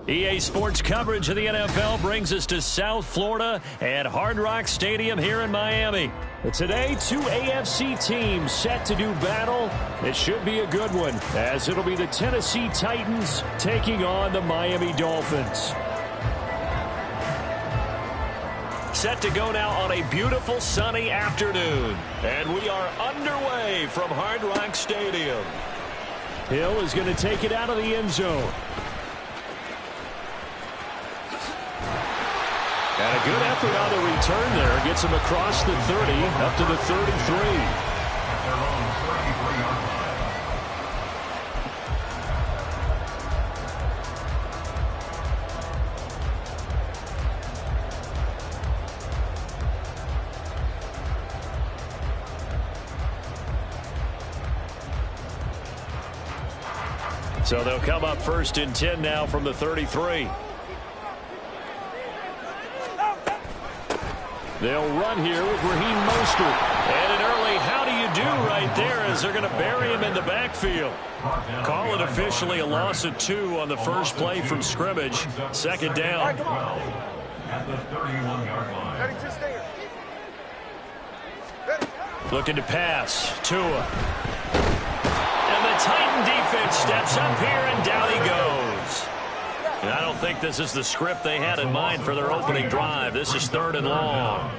EA Sports coverage of the NFL brings us to South Florida at Hard Rock Stadium here in Miami. Today, two AFC teams set to do battle. It should be a good one, as it'll be the Tennessee Titans taking on the Miami Dolphins. Set to go now on a beautiful sunny afternoon. And we are underway from Hard Rock Stadium. Hill is going to take it out of the end zone. And a good effort on the return there. Gets him across the 30, up to the 33. So they'll come up 1st and 10 now from the 33. They'll run here with Raheem Mostert. And an early how do you do right there as they're going to bury him in the backfield. Call it officially a loss of 2 on the first play from scrimmage. 2nd down. At the 31-yard line. Looking to pass. Tua. And the Titan defense steps up here, and down he goes. And I don't think this is the script they had in mind for their opening drive. This is 3rd and long.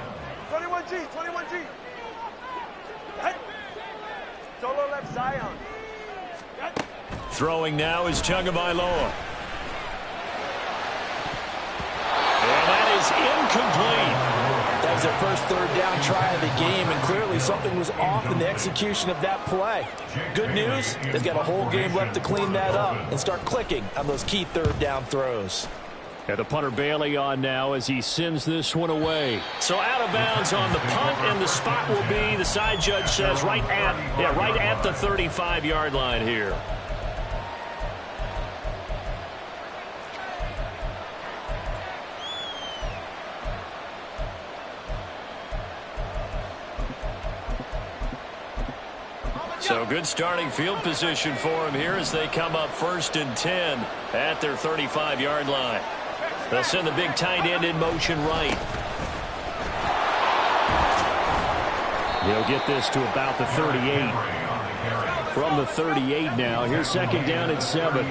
21G, 21G. Solo left Zion. Throwing now is Tagovailoa. And that is incomplete. That was their first 3rd down try of the game, and clearly something was off in the execution of that play. Good news, they've got a whole game left to clean that up and start clicking on those key 3rd down throws. And the punter Bailey on now as he sends this one away. So out of bounds on the punt, and the spot will be, the side judge says, right at the 35-yard line here. So good starting field position for him here as they come up 1st and 10 at their 35-yard line. They'll send the big tight end in motion right. He'll get this to about the 38. From the 38 now, here's 2nd down and 7.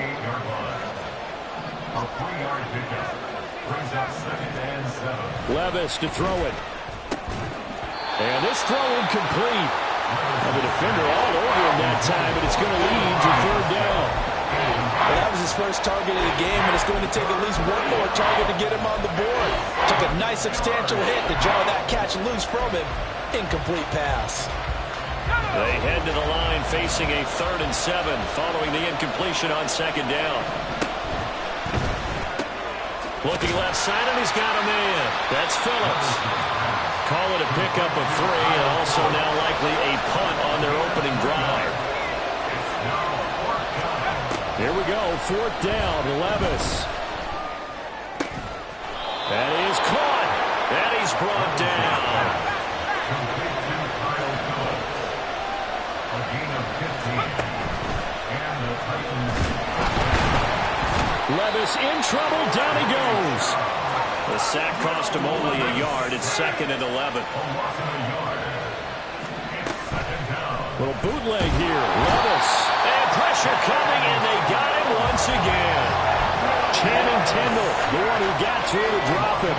Levis to throw it. And this throw incomplete. And the defender all over him that time, but it's going to lead to 3rd down. Well, that was his first target of the game, and it's going to take at least one more target to get him on the board. Took a nice substantial hit to jar that catch loose from him. Incomplete pass. They head to the line facing a 3rd and 7 following the incompletion on 2nd down. Looking left side, and he's got a man. That's Phillips. Call it a pickup of 3, and also now likely a punt on their opening drive. Here we go, 4th down, Levis. That is caught, and he's brought down. Levis in trouble, down he goes. The sack cost him only a yard. It's 2nd and 11. Little bootleg here. Levis. And pressure coming, and they got him once again. Channing Tindall, the one who got to him to drop him.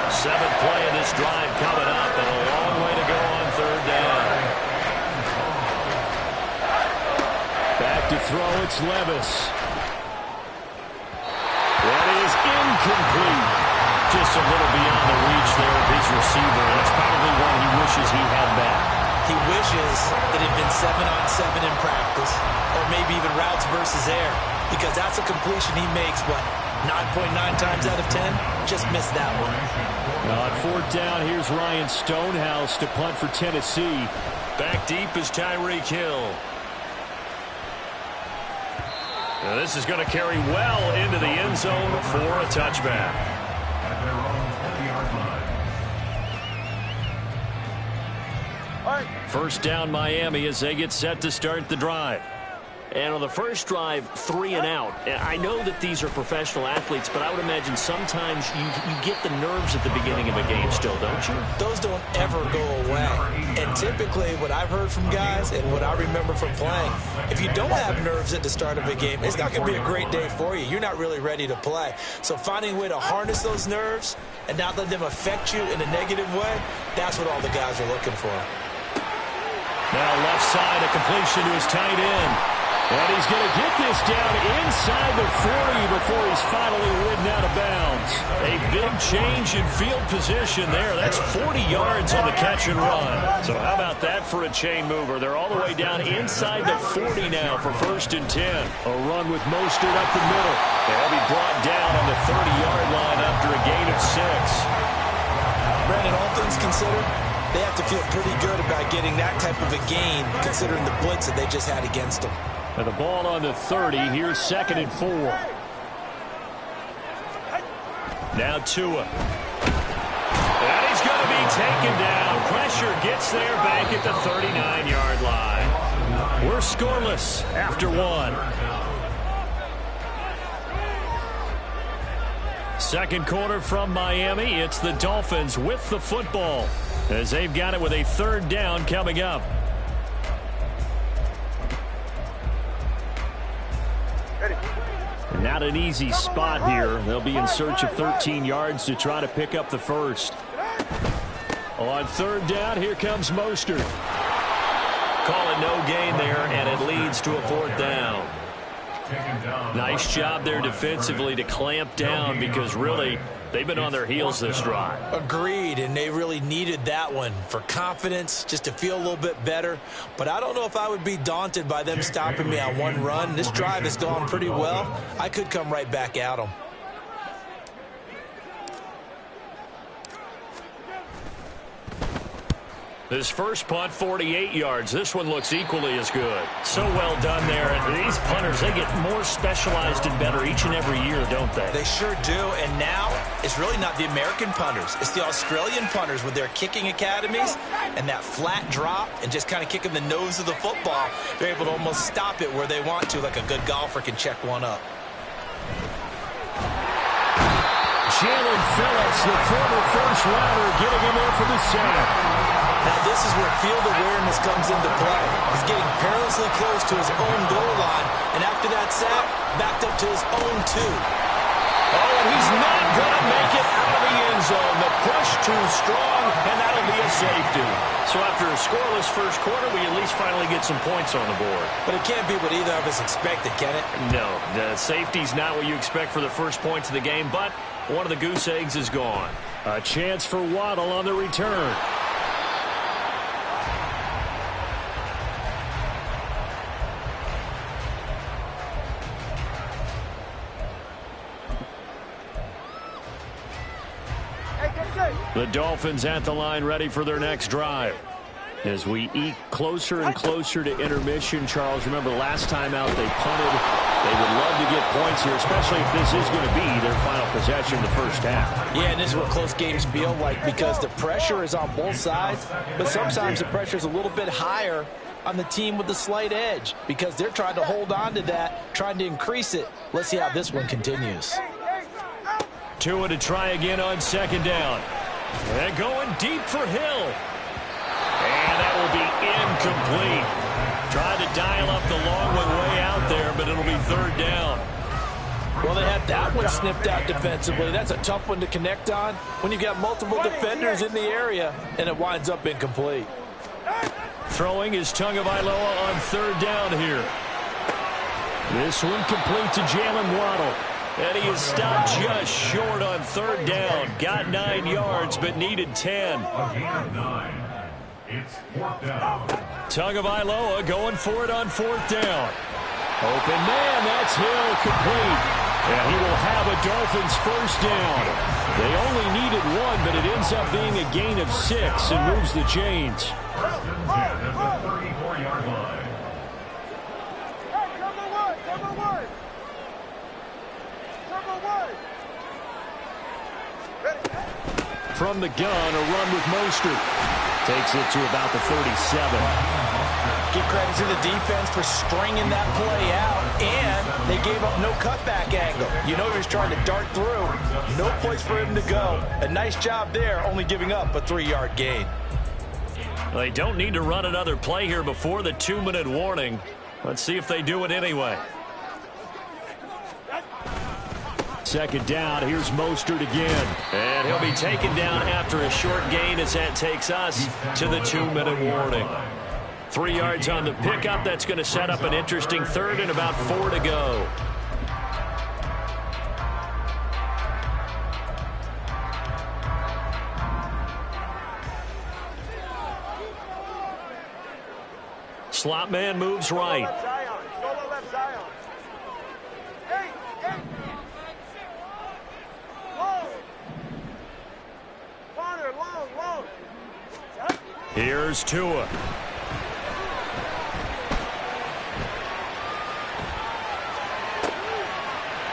7th play of this drive coming up, and a long way to go on 3rd down. Back to throw, it's Levis. That is incomplete. Just a little beyond the reach there of his receiver. That's probably one he wishes he had back. He wishes it had been 7-on-7 in practice, or maybe even routes versus air, because that's a completion he makes, what, 9.9 times out of 10? Just missed that one. On 4th down, here's Ryan Stonehouse to punt for Tennessee. Back deep is Tyreek Hill. Now this is going to carry well into the end zone for a touchback. At their own 20-yard line. 1st down Miami as they get set to start the drive. And on the first drive, 3 and out. I know that these are professional athletes, but I would imagine sometimes you get the nerves at the beginning of a game still, don't you? Those don't ever go away. And typically what I've heard from guys and what I remember from playing, if you don't have nerves at the start of a game, it's not going to be a great day for you. You're not really ready to play. So finding a way to harness those nerves and not let them affect you in a negative way, that's what all the guys are looking for. Now left side, a completion to his tight end. And he's going to get this down inside the 40 before he's finally ridden out of bounds. A big change in field position there. That's 40 yards on the catch and run. So how about that for a chain mover? They're all the way down inside the 40 now for 1st and 10. A run with Mostert up the middle. They'll be brought down on the 30-yard line after a gain of 6. Brandon, all things considered, they have to feel pretty good about getting that type of a gain considering the blitz that they just had against them. And the ball on the 30. Here's 2nd and 4. Now Tua. And he's going to be taken down. Pressure gets there back at the 39-yard line. We're scoreless after 1. Second quarter from Miami. It's the Dolphins with the football as they've got it with a 3rd down coming up. Not an easy spot here. They'll be in search of 13 yards to try to pick up the first. On 3rd down, here comes Mostert. Call it no gain there, and it leads to a 4th down. Nice job there defensively to clamp down because really they've been on their heels this drive. Agreed, and they really needed that one for confidence, just to feel a little bit better. But I don't know if I would be daunted by them stopping me on one run. This drive has gone pretty well. I could come right back at them. This first punt, 48 yards. This one looks equally as good. So well done there. And these punters, they get more specialized and better each and every year, don't they? They sure do. And now it's really not the American punters. It's the Australian punters with their kicking academies and that flat drop and just kind of kicking the nose of the football. They're able to almost stop it where they want to, like a good golfer can check one up. Jalen Phillips, the former first rounder, getting in there for the sack. Now this is where field awareness comes into play. He's getting perilously close to his own goal line, and after that sack, backed up to his own 2. Oh, and he's not going to make it out of the end zone. The push too strong, and that'll be a safety. So after a scoreless first quarter, we at least finally get some points on the board. But it can't be what either of us expected, can it? No, the safety's not what you expect for the first points of the game, but one of the goose eggs is gone. A chance for Waddle on the return. The Dolphins at the line ready for their next drive. As we eke closer and closer to intermission, Charles, remember last time out they punted. They would love to get points here, especially if this is going to be their final possession in the first half. Yeah, and this is what close games feel like because the pressure is on both sides, but sometimes the pressure is a little bit higher on the team with the slight edge because they're trying to hold on to that, trying to increase it. Let's see how this one continues. Tua to try again on 2nd down. And going deep for Hill. And that will be incomplete. Tried to dial up the long one way out there, but it'll be 3rd down. Well, they had that one snipped out defensively. That's a tough one to connect on when you've got multiple defenders in the area, and it winds up incomplete. Throwing is Tagovailoa on 3rd down here. This one complete to Jalen Waddle. And he is stopped just short on 3rd down. Got 9 yards, but needed 10. It's 4th down. Tagovailoa going for it on 4th down. Open man, that's Hill, complete. And he will have a Dolphins first down. They only needed 1, but it ends up being a gain of 6 and moves the chains. 1st and 10 at the 34-yard line. From the gun, a run with Mostert. Takes it to about the 37. Give credit to the defense for stringing that play out, and they gave up no cutback angle. You know he was trying to dart through. No place for him to go. A nice job there, only giving up a 3-yard gain. They don't need to run another play here before the 2-minute warning. Let's see if they do it anyway. Second down, here's Mostert again. And he'll be taken down after a short gain as that takes us to the 2-minute warning. 3 yards on the pickup. That's going to set up an interesting third and about 4 to go. Slot man moves right. Solo left Zion. Hey, hey. Long. Corner, long. Here's Tua.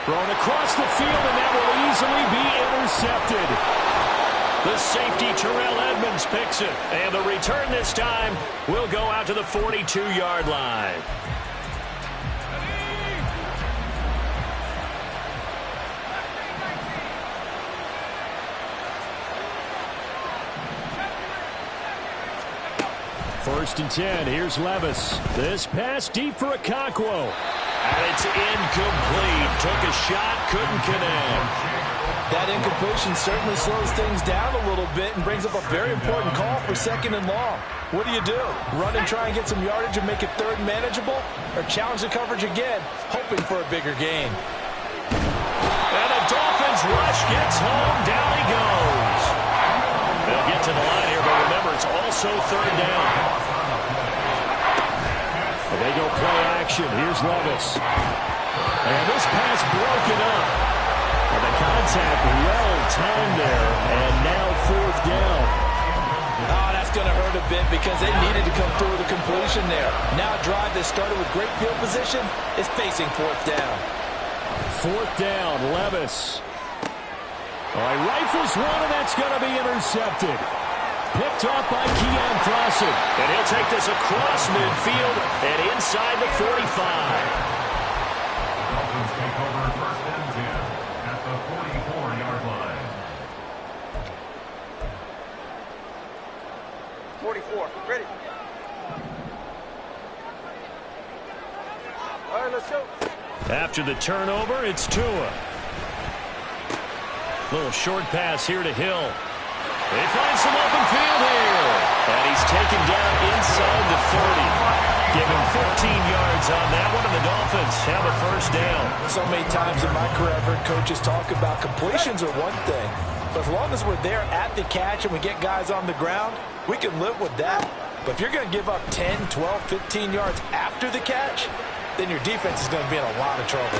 Thrown across the field, and that will easily be intercepted. The safety, Terrell Edmonds, picks it. And the return this time will go out to the 42-yard line. First and 10. Here's Levis. This pass deep for Okonkwo. And it's incomplete. Took a shot, couldn't connect. That incompletion certainly slows things down a little bit and brings up a very important call for 2nd and long. What do? Run and try and get some yardage and make it third manageable? Or challenge the coverage again, hoping for a bigger gain? And a Dolphins rush gets home. Down he goes. They'll get to the line here, but remember, it's also third down. And they go play action. Here's Levis. And this pass broken up. And the contact well-timed there, and now 4th down. Oh, that's going to hurt a bit because they needed to come through with a completion there. Now a drive that started with great field position is facing 4th down. 4th down, Levis. All right, rifles one, and that's going to be intercepted. Picked off by Keon Crossen. And he'll take this across midfield and inside the 45. Dolphins take over 1st and 10 at the 44-yard line. 44. Ready. All right, let's go. After the turnover, it's Tua. Little short pass here to Hill. They find some open field here. And he's taken down inside the 30. Give him 15 yards on that one, and the Dolphins have a 1st down. So many times in my career I've heard coaches talk about completions are one thing. But as long as we're there at the catch and we get guys on the ground, we can live with that. But if you're going to give up 10, 12, 15 yards after the catch, then your defense is going to be in a lot of trouble.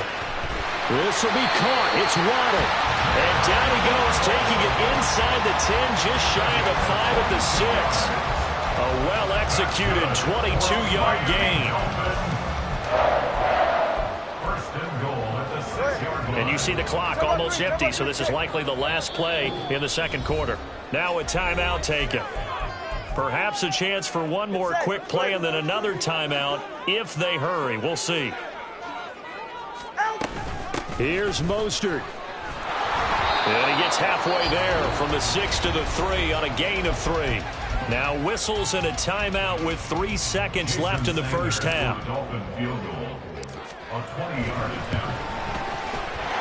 This will be caught. It's Waddle. And down he goes, taking it inside the 10, just shy of the 5 at the 6. A well-executed 22-yard gain. First and goal at the 6-yard line. And you see the clock almost empty, so this is likely the last play in the 2nd quarter. Now a timeout taken. Perhaps a chance for one more quick play and then another timeout if they hurry. We'll see. Here's Mostert. And he gets halfway there from the 6 to the 3 on a gain of 3. Now whistles and a timeout with 3 seconds left in the first half. Dolphin field goal. A 20-yard attempt.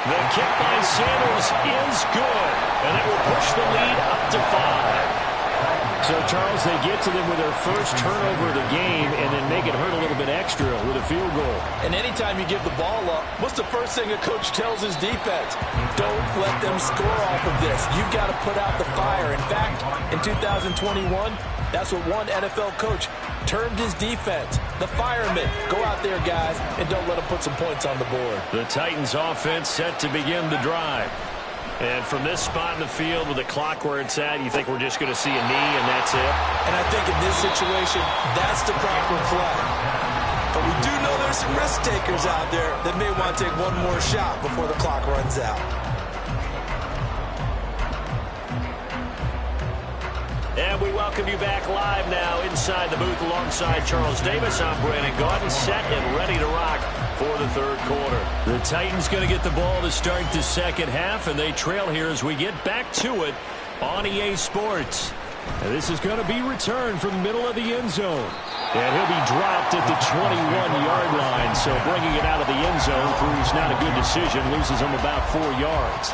The kick by Sanders is good. And it will push the lead up to 5. So, Charles, they get to them with their first turnover of the game and then make it hurt a little bit extra with a field goal. And anytime you give the ball up, what's the first thing a coach tells his defense? Don't let them score off of this. You've got to put out the fire. In fact, in 2021, that's what one NFL coach termed his defense, the firemen. Go out there, guys, and don't let them put some points on the board. The Titans offense set to begin the drive. And from this spot in the field with the clock where it's at, you think we're just going to see a knee and that's it? And I think in this situation, that's the proper play. But we do know there's some risk takers out there that may want to take one more shot before the clock runs out. And we welcome you back live now inside the booth alongside Charles Davis. I'm Brandon Gaudin, set and ready to rock for the third quarter. The Titans going to get the ball to start the second half, and they trail here as we get back to it on EA Sports. And this is going to be returned from the middle of the end zone. And he'll be dropped at the 21-yard line, so bringing it out of the end zone proves not a good decision, loses him about 4 yards.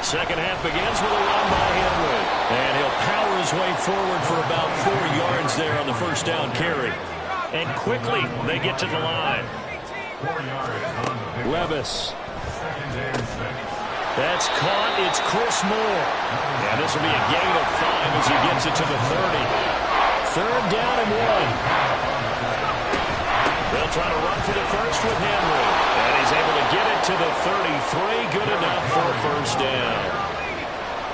Second half begins with a run by Henry. And he'll power his way forward for about 4 yards there on the first down carry. And quickly, they get to the line. 4 yards on the Levis. second and 6. That's caught. It's Chris Moore. And this will be a gain of 5 as he gets it to the 30. Third down and 1. They'll try to run for the first with Henry. And he's able to get it to the 33. Good enough for a first down.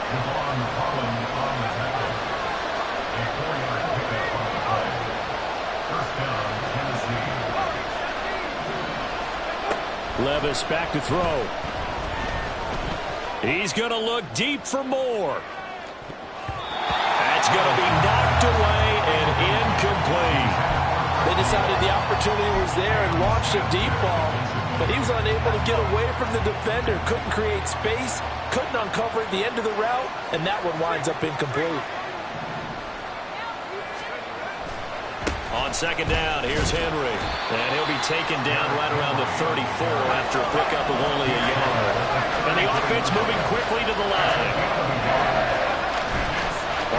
Javon Holland on the tackle. A 4-yard pickup on the play. First down, Tennessee. Levis back to throw. He's going to look deep for Moore. That's going to be knocked away and incomplete. They decided the opportunity was there and launched a deep ball, but he was unable to get away from the defender, couldn't create space, couldn't uncover the end of the route, and that one winds up incomplete. On second down, here's Henry. And he'll be taken down right around the 34 after a pickup of only a yard. And the offense moving quickly to the line.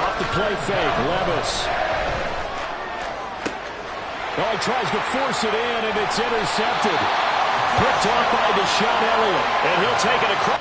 Off the play fake, Levis. Oh, he tries to force it in, and it's intercepted. Picked off by Deshaun Elliott. And he'll take it across.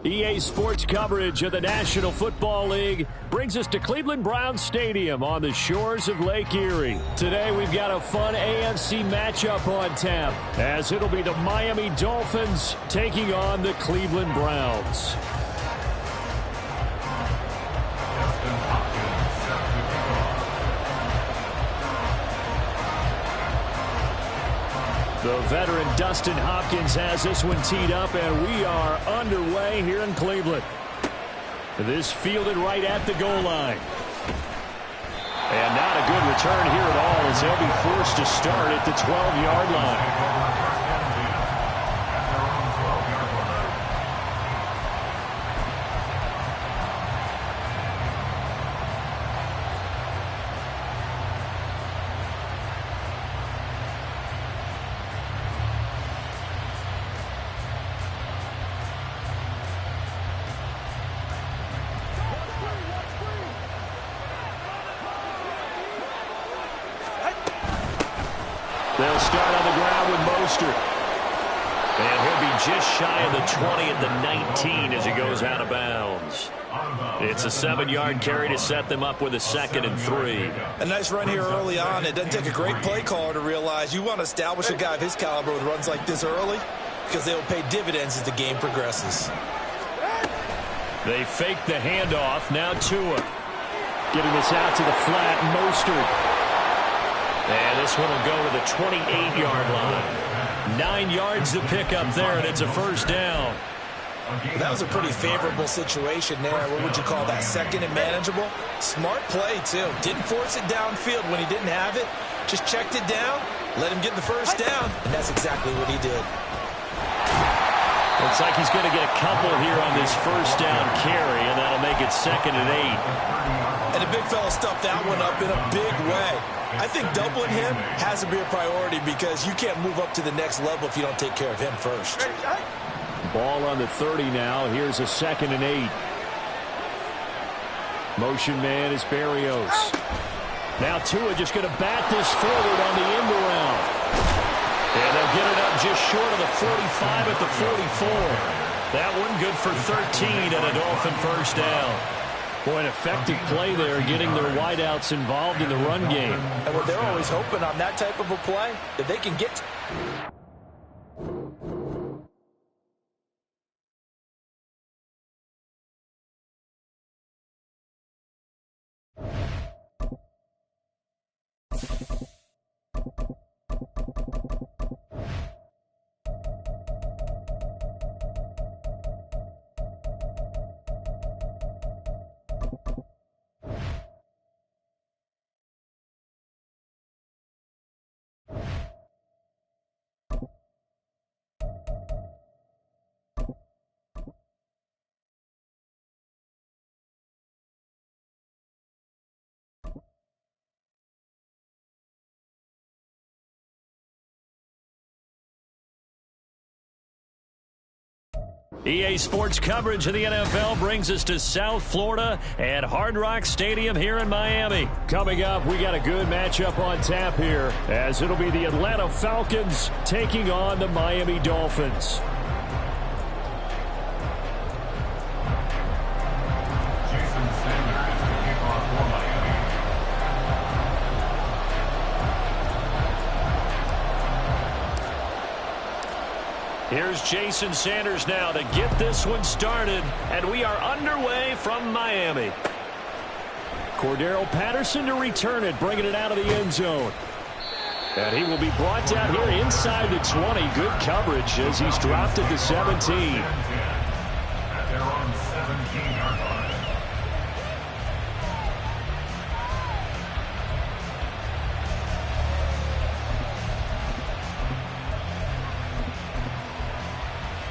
EA Sports coverage of the National Football League brings us to Cleveland Browns Stadium on the shores of Lake Erie. Today we've got a fun AFC matchup on tap, as it'll be the Miami Dolphins taking on the Cleveland Browns. The veteran Dustin Hopkins has this one teed up, and we are underway here in Cleveland. This fielded right at the goal line. And not a good return here at all, as they'll be forced to start at the 12-yard line. They'll start on the ground with Mostert. And he'll be just shy of the 20 at the 19 as he goes out of bounds. It's a 7-yard carry to set them up with a 2nd and 3. A nice run here early on. It doesn't take a great play caller to realize you want to establish a guy of his caliber with runs like this early because they will pay dividends as the game progresses. They fake the handoff. Now Tua. Getting this out to the flat. Mostert. And this one will go to the 28-yard line. 9 yards to pick up there, and it's a first down. That was a pretty favorable situation there. What would you call that? 2nd and manageable? Smart play, too. Didn't force it downfield when he didn't have it. Just checked it down, let him get the first down, and that's exactly what he did. Looks like he's going to get a couple here on this first down carry, and that'll make it 2nd and 8. And the big fella stuffed that one up in a big way. I think doubling him has to be a priority because you can't move up to the next level if you don't take care of him first. Ball on the 30 now. Here's a 2nd and 8. Motion man is Berrios. Now Tua just going to bat this forward on the end around. And they'll get it up just short of the 45 at the 44. That one good for 13 and a Dolphin first down. Boy, an effective play there, getting their wideouts involved in the run game. And what they're always hoping on that type of a play, that they can get... EA Sports coverage of the NFL brings us to South Florida at Hard Rock Stadium here in Miami. Coming up, we got a good matchup on tap here, as it'll be the Atlanta Falcons taking on the Miami Dolphins. Jason Sanders to kick off for Miami. Here's Jason Sanders now to get this one started, and we are underway from Miami. Cordero Patterson to return it, bringing it out of the end zone. And he will be brought down here inside the 20. Good coverage as he's dropped at the 17. At their own 17-yard line.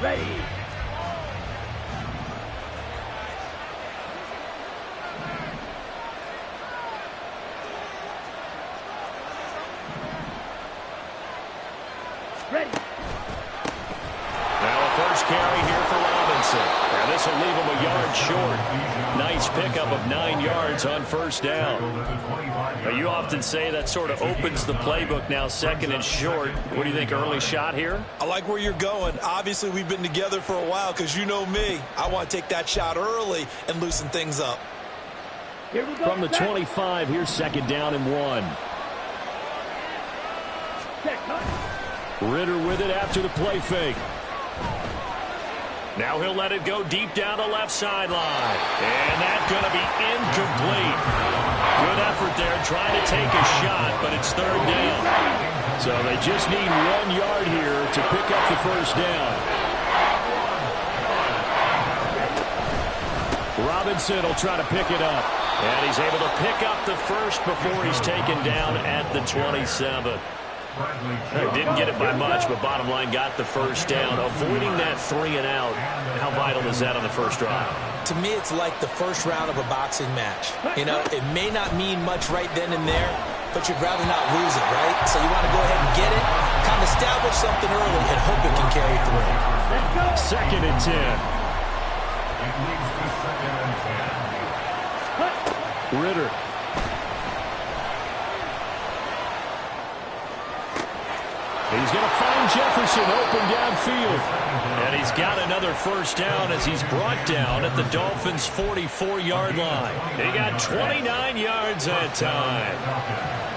Ready. Ready. Now a first carry here for Robinson. And this will leave him a yard short. Nice pickup of 9 yards on first down. Now, you often say that sort of opens the playbook now, 2nd and short. What do you think, early shot here? I like where you're going. Obviously, we've been together for a while because you know me. I want to take that shot early and loosen things up. Here we go. From the 25, here's 2nd down and 1. Ritter with it after the play fake. Now he'll let it go deep down the left sideline. And that's going to be incomplete. Good effort there trying to take a shot, but it's 3rd down. So they just need 1 yard here to pick up the first down. Robinson will try to pick it up. And he's able to pick up the first before he's taken down at the 27. Didn't get it by much, but bottom line got the first down. Avoiding that 3 and out, how vital is that on the first drive? To me, it's like the first round of a boxing match. You know, it may not mean much right then and there, but you'd rather not lose it, right? So you want to go ahead and get it, kind of establish something early, and hope it can carry through. 2nd and 10. It leads to 2nd and 10. Ritter. He's going to find Van Jefferson open downfield. And he's got another first down as he's brought down at the Dolphins' 44-yard line. He got 29 yards that time.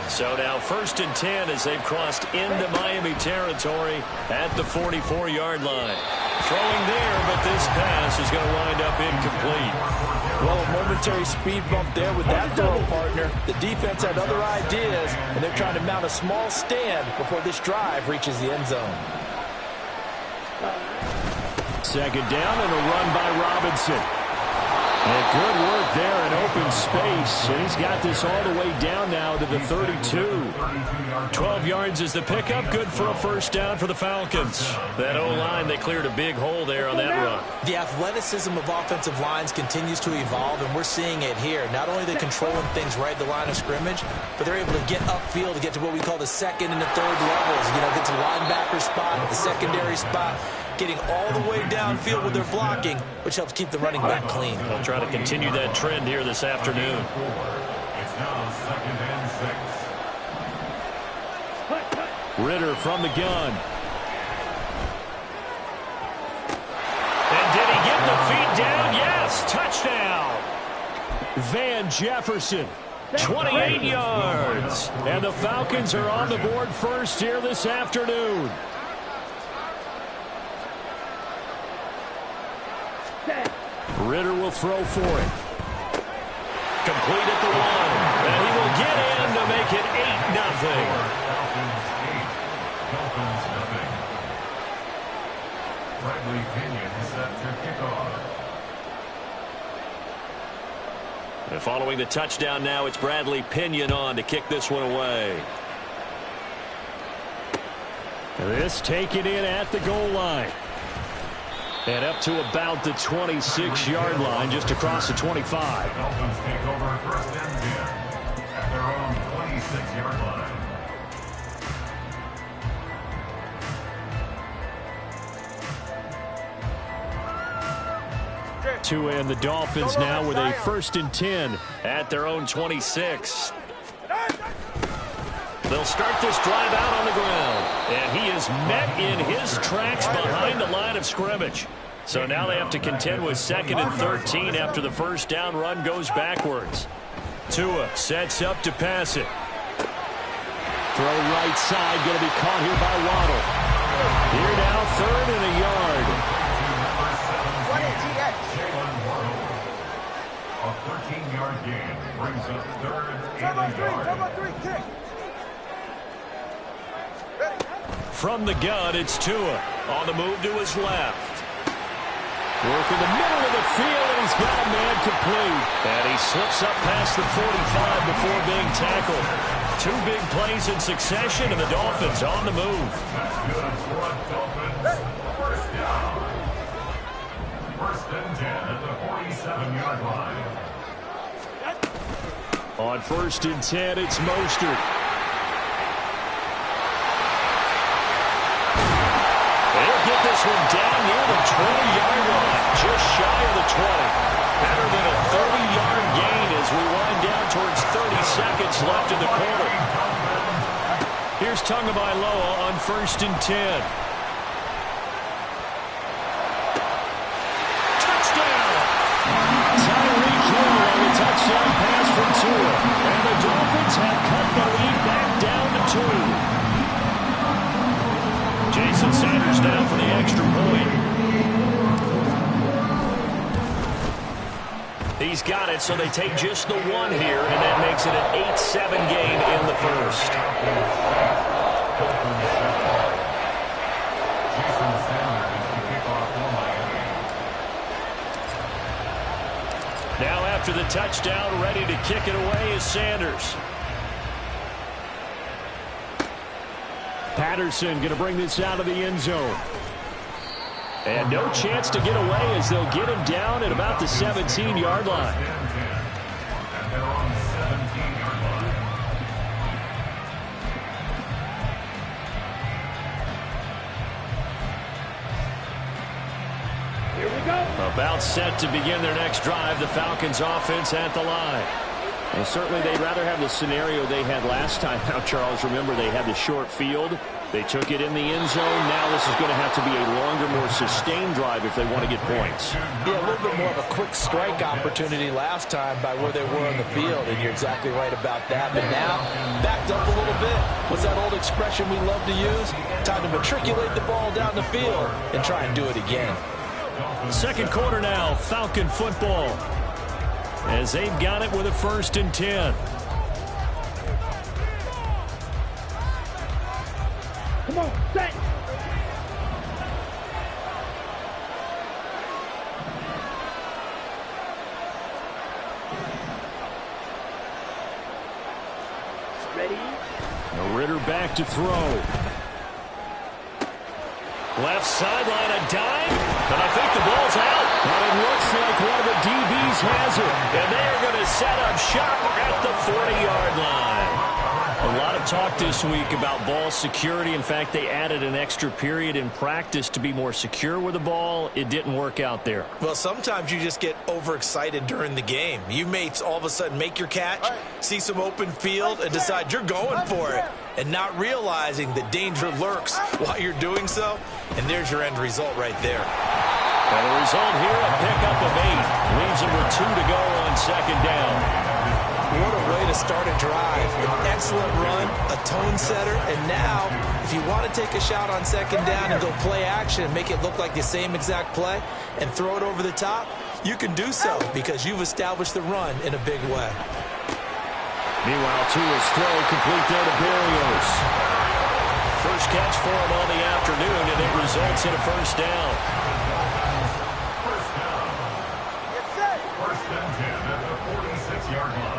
So now 1st and 10 as they've crossed into Miami territory at the 44-yard line. Throwing there, but this pass is going to wind up incomplete. Well, a momentary speed bump there with that throw, partner. The defense had other ideas, and they're trying to mount a small stand before this drive reaches the end zone. 2nd down and a run by Robinson. And good work there in open space. And he's got this all the way down now to the 32. 12 yards is the pickup. Good for a first down for the Falcons. That O-line, they cleared a big hole there on that run. The athleticism of offensive lines continues to evolve, and we're seeing it here. Not only are they controlling things right at the line of scrimmage, but they're able to get upfield to get to what we call the 2nd and the 3rd levels. You know, get to the linebacker spot, the secondary spot, getting all the way downfield with their blocking, which helps keep the running back clean. They'll try to continue that trend here this afternoon. It's now 2nd and 6. Ritter from the gun. And did he get the feet down? Yes, touchdown. Van Jefferson, 28 yards. And the Falcons are on the board first here this afternoon. Ritter will throw for it. Complete at the 1. And he will get in to make it 8-0. Bradley Pinion set to kick off. And following the touchdown now, it's Bradley Pinion on to kick this one away. This taken in at the goal line. And up to about the 26-yard line, just across the 25. Dolphins take over 1st and 10 at their own 26-yard line. To end the Dolphins now with a 1st and 10 at their own 26. They'll start this drive out on the ground. And he is met in his tracks behind the line of scrimmage. So now they have to contend with 2nd and 13 after the first down run goes backwards. Tua sets up to pass it. Throw right side, going to be caught here by Waddle. Here now, 3rd and a yard. A 13-yard gain brings up 3rd and a yard. From the gun, it's Tua on the move to his left. Work in the middle of the field, and he's got a man complete. And he slips up past the 45 before being tackled. 2 big plays in succession, and the Dolphins on the move. That's good for a Dolphins first down. 1st and 10 at the 47-yard line. On 1st and 10, it's Mostert. They'll get this one down near the 20-yard line, just shy of the 20. Better than a 30-yard gain as we wind down towards 30 seconds left in the quarter. Here's Tagovailoa on 1st and 10. Touchdown! Tyreek Hill on the touchdown pass from Tua. And the Dolphins have cut the lead back down to 2. Jason Sanders down for the extra point. He's got it, so they take just the 1 here, and that makes it an 8-7 game in the first. Jason Sanders to kick off for Miami. Now after the touchdown, ready to kick it away is Sanders. Patterson going to bring this out of the end zone. And no chance to get away as they'll get him down at about the 17-yard line. And they're on 17-yard line. Here we go. About set to begin their next drive, the Falcons offense at the line. And certainly they'd rather have the scenario they had last time. Now, Charles, remember they had the short field. They took it in the end zone. Now this is going to have to be a longer, more sustained drive if they want to get points. Yeah, a little bit more of a quick strike opportunity last time by where they were on the field, and you're exactly right about that. But now, backed up a little bit. What's that old expression we love to use? Time to matriculate the ball down the field and try and do it again. Second quarter now, Falcon football, as they've got it with a 1st and 10. Come on, set. Ready? Ritter back to throw. Left sideline, a dime, and I think the ball's out. But it looks like one of the DBs has it, and they are going to set up shop at the 40-yard line. A lot of talk this week about ball security. In fact, they added an extra period in practice to be more secure with the ball. It didn't work out there. Well, sometimes you just get overexcited during the game. You may all of a sudden make your catch, see some open field, and decide you're going for it, and not realizing the danger lurks while you're doing so. And there's your end result right there. And the result here, a pickup of 8. Leaves them with 2 to go on 2nd down. What a way to start a drive. An excellent run, a tone setter, and now, if you want to take a shot on 2nd down and go play action and make it look like the same exact play and throw it over the top, you can do so because you've established the run in a big way. Meanwhile, Tua's throw complete there to Berrios. First catch for him on the afternoon, and it results in a 1st down. First and 10 at the 46-yard line.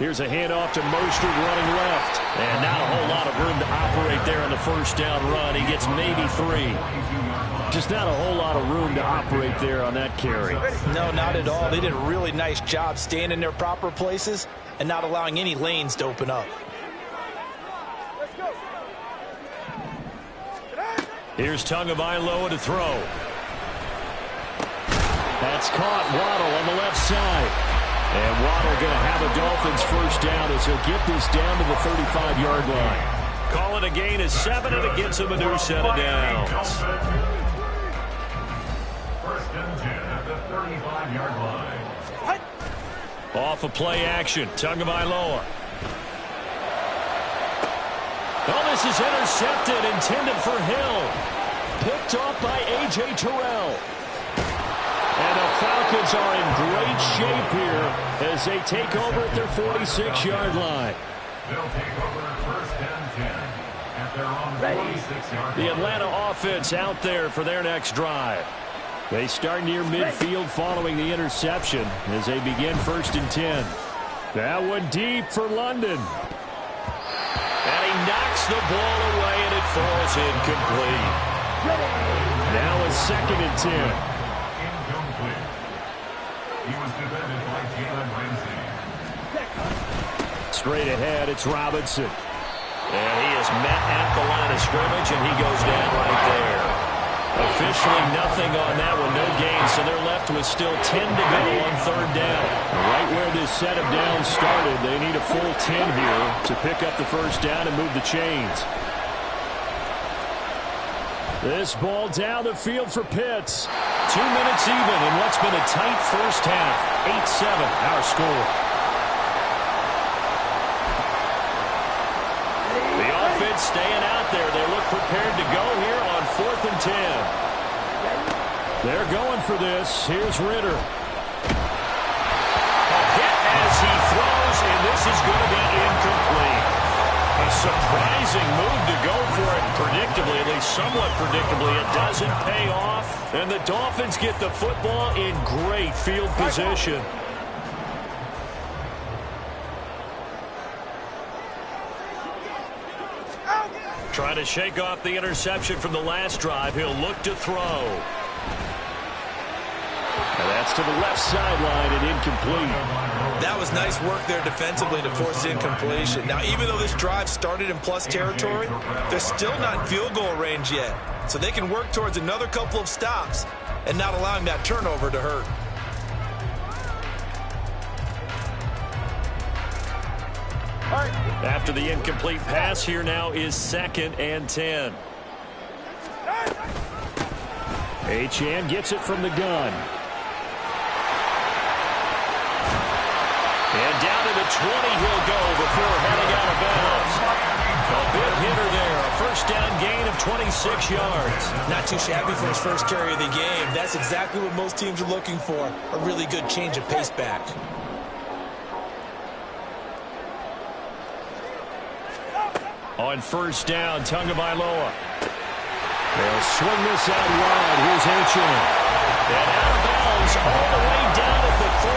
Here's a handoff to Mostert running left. And not a whole lot of room to operate there on the 1st down run. He gets maybe 3. Just not a whole lot of room to operate there on that carry. No, not at all. They did a really nice job staying in their proper places and not allowing any lanes to open up. Here's Tagovailoa to throw. That's caught. Waddle on the left side. And Waddle going to have a Dolphins 1st down as he'll get this down to the 35-yard line. Call it a gain of 7, and it gets him a new set of downs. First and 10 at the 35-yard line. Off of play action, Tagovailoa. Oh, this is intercepted, intended for Hill. Picked off by A.J. Terrell. And the Falcons are in great shape here as they take over at their 46-yard line. They'll take over 1st and 10 at their own 46-yard line. The Atlanta offense out there for their next drive. They start near midfield following the interception as they begin 1st and 10. That one deep for London. And he knocks the ball away, and it falls incomplete. Now it's 2nd and 10. He was defended by Jalen Ramsey. Straight ahead, it's Robinson. And he is met at the line of scrimmage, and he goes down right there. Officially nothing on that one, no gain, so they're left with still 10 to go on 3rd down. Right where this set of downs started, they need a full 10 here to pick up the 1st down and move the chains. This ball down the field for Pitts. 2 minutes even in what's been a tight 1st half. 8-7, our score. The offense staying out there. They look prepared to go here on 4th and 10. They're going for this. Here's Ritter. A hit as he throws, and this is going to be incomplete. A surprising move to go for it predictably, at least somewhat predictably. It doesn't pay off, and the Dolphins get the football in great field position. Trying to shake off the interception from the last drive. He'll look to throw. And that's to the left sideline and incomplete. That was nice work there defensively to force incompletion. Now, even though this drive started in plus territory, they're still not in field goal range yet. So they can work towards another couple of stops and not allowing that turnover to hurt. After the incomplete pass, here now is 2nd and 10. Achane gets it from the gun. And down to the 20 he'll go before heading out of bounds. A big hitter there. A first down gain of 26 yards. Not too shabby for his first carry of the game. That's exactly what most teams are looking for. A really good change of pace back. On first down, Tagovailoa. They'll swing this out wide. Here's Achane. And out of bounds all the way down at the 3.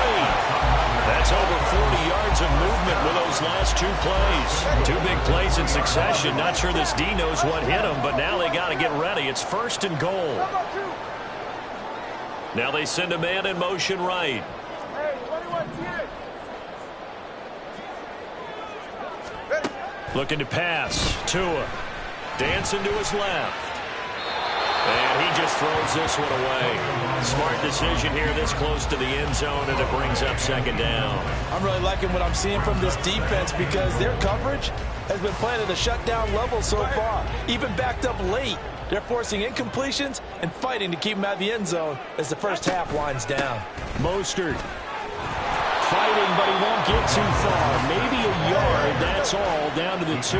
That's over 40 yards of movement with those last 2 plays. 2 big plays in succession. Not sure this D knows what hit him, but now they got to get ready. It's 1st and goal. Now they send a man in motion right. Looking to pass. Tua. Dancing to his left. And he just throws this one away. Smart decision here this close to the end zone, and it brings up 2nd down. I'm really liking what I'm seeing from this defense because their coverage has been playing at a shutdown level so far. Even backed up late. They're forcing incompletions and fighting to keep them out of the end zone as the first half winds down. Mostert. Fighting, but he won't get too far. Maybe a yard, that's all, down to the 2.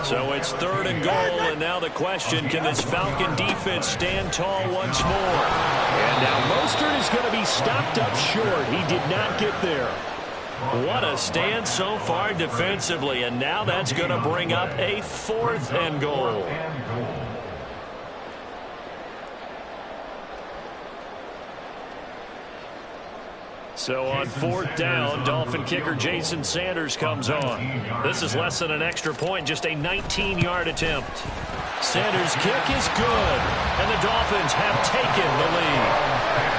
So it's 3rd and goal, and now the question, can this Falcon defense stand tall once more? And now Mostert is going to be stopped up short. He did not get there. What a stand so far defensively, and now that's going to bring up a 4th and goal. So on 4th down, Dolphin kicker Jason Sanders comes on. This is less than an extra point, just a 19-yard attempt. Sanders' kick is good, and the Dolphins have taken the lead.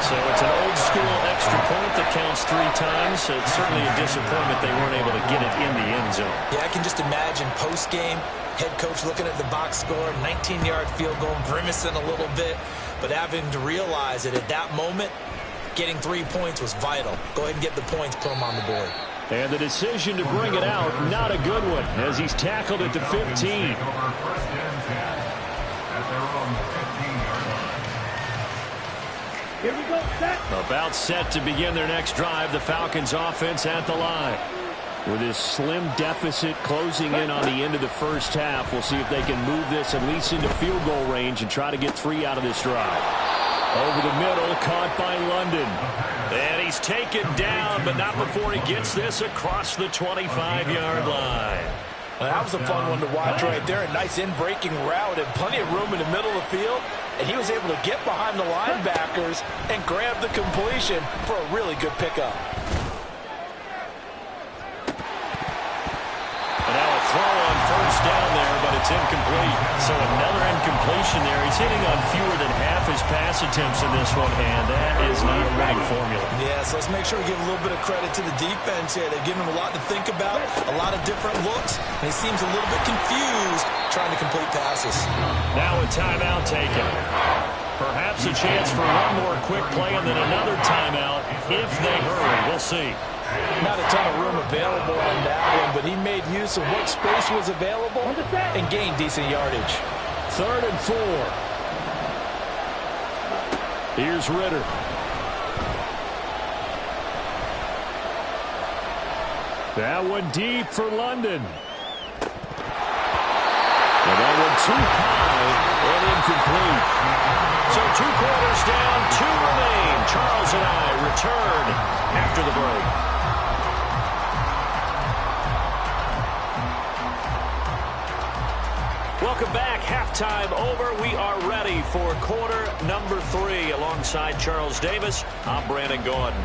So it's an old-school extra point that counts 3 times. So it's certainly a disappointment they weren't able to get it in the end zone. Yeah, I can just imagine post-game, head coach looking at the box score, 19-yard field goal, grimacing a little bit, but having to realize that at that moment, getting 3 points was vital. Go ahead and get the points, put them on the board. And the decision to bring it out, not a good one, as he's tackled at the 15. Here we go, set. About set to begin their next drive, the Falcons offense at the line. With this slim deficit closing in on the end of the first half, we'll see if they can move this at least into field goal range and try to get 3 out of this drive. Over the middle, caught by London. And he's taken down, but not before he gets this across the 25-yard line. Well, that was a fun one to watch right there. A nice in-breaking route and plenty of room in the middle of the field. And he was able to get behind the linebackers and grab the completion for a really good pickup. And now a throw on first down there, but it's incomplete. So another incompletion there. He's hitting on fewer than half his pass attempts in this one, and that is not a winning formula. Yeah, so let's make sure we give a little bit of credit to the defense here. They're giving him a lot to think about, a lot of different looks, and he seems a little bit confused trying to complete passes. Now a timeout taken. Perhaps a chance for one more quick play and then another timeout if they hurry. We'll see. Not a ton of room available on that one, but he made use of what space was available and gained decent yardage. 3rd and 4. Here's Ritter. That one deep for London. And that one too high and incomplete. So 2 quarters down, 2 remain. Charles and I return after the break. Welcome back. Halftime over. We are ready for quarter number 3. Alongside Charles Davis, I'm Brandon Gordon.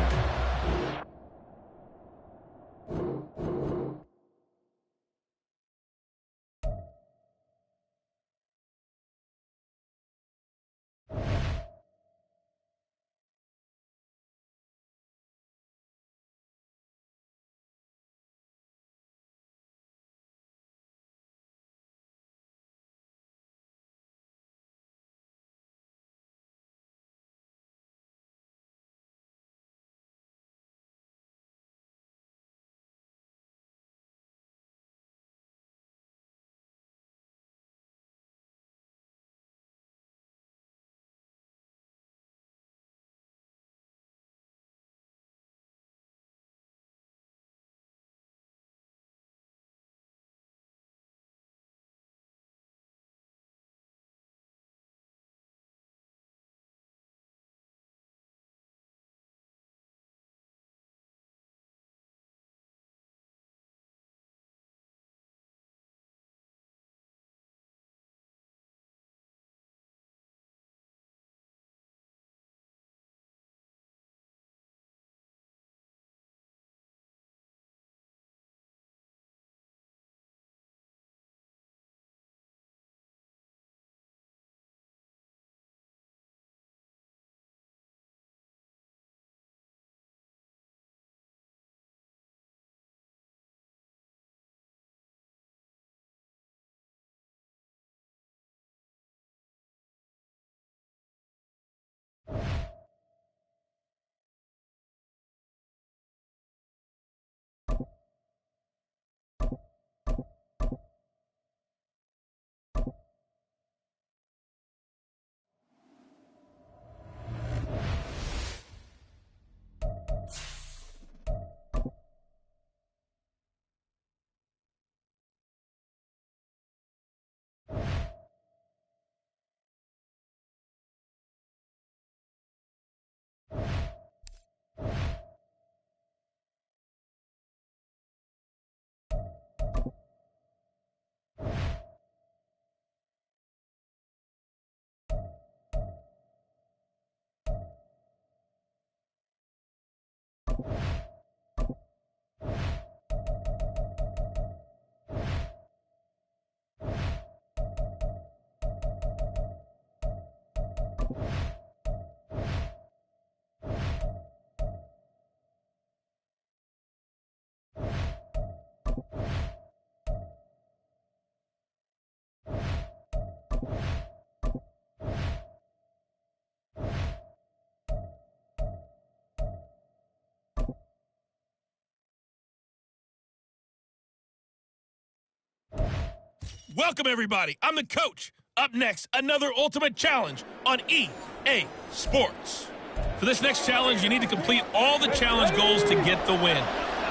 Welcome, everybody. I'm the coach. Up next, another ultimate challenge on EA Sports. For this next challenge, you need to complete all the challenge goals to get the win.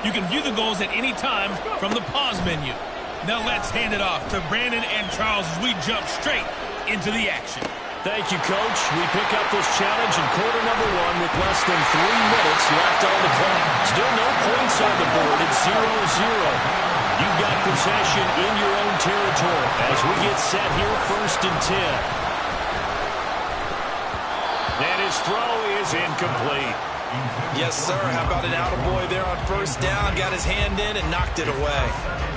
You can view the goals at any time from the pause menu. Now let's hand it off to Brandon and Charles as we jump straight into the action. Thank you, Coach. We pick up this challenge in quarter number 1 with less than 3 minutes left on the clock. Still no points on the board. It's 0-0. You've got possession in your own territory as we get set here, 1st and 10. And his throw is incomplete. Yes, sir. How about an attaboy there on 1st down? Got his hand in and knocked it away.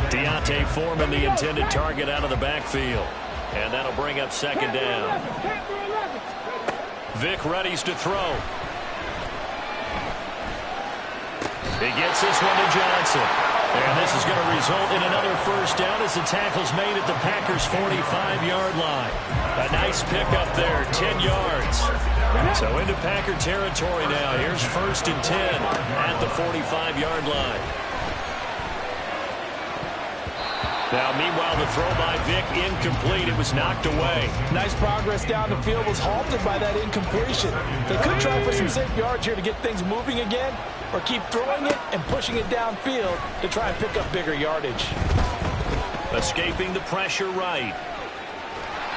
Deontay Foreman, the intended target, out of the backfield. And that'll bring up 2nd down. Vic readies to throw. He gets this one to Johnson. And this is going to result in another 1st down as the tackle's made at the Packers' 45-yard line. A nice pickup there, 10 yards. So into Packer territory now. Here's 1st and 10 at the 45-yard line. Now, meanwhile, the throw by Vic incomplete. It was knocked away. Nice progress down the field was halted by that incompletion. They could try for some safe yards here to get things moving again, or keep throwing it and pushing it downfield to try and pick up bigger yardage. Escaping the pressure right.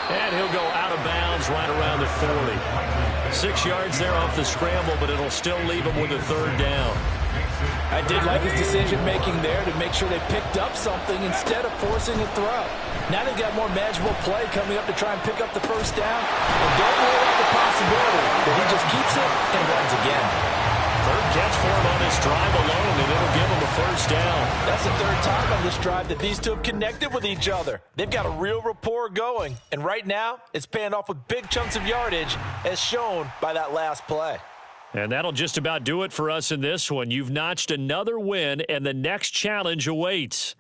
And he'll go out of bounds right around the 40. 6 yards there off the scramble, but it'll still leave him with a 3rd down. I did like his decision-making there to make sure they picked up something instead of forcing a throw. Now they've got more manageable play coming up to try and pick up the 1st down. And don't rule out the possibility that he just keeps it and runs again. 3rd catch for him on this drive alone, and it'll give him a 1st down. That's the 3rd time on this drive that these two have connected with each other. They've got a real rapport going. And right now, it's paying off with big chunks of yardage, as shown by that last play. And that'll just about do it for us in this one. You've notched another win, and the next challenge awaits.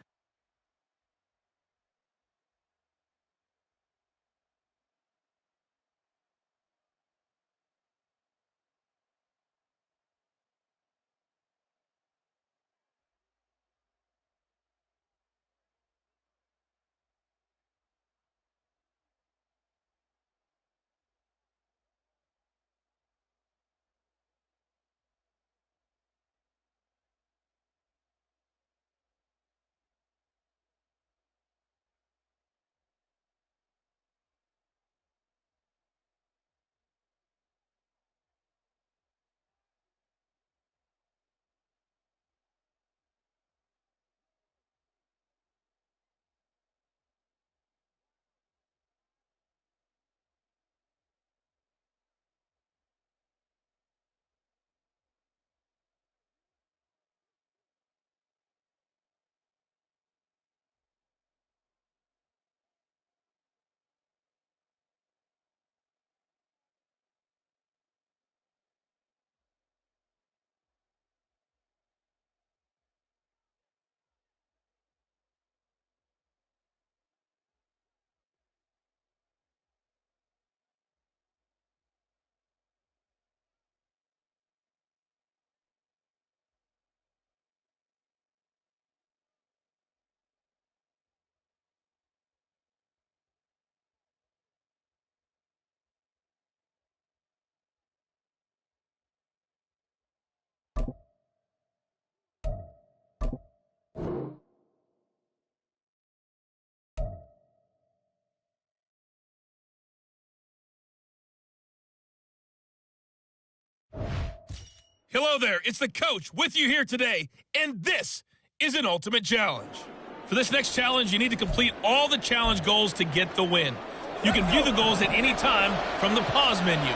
Hello there, it's the coach with you here today, and this is an ultimate challenge. For this next challenge, you need to complete all the challenge goals to get the win. You can view the goals at any time from the pause menu.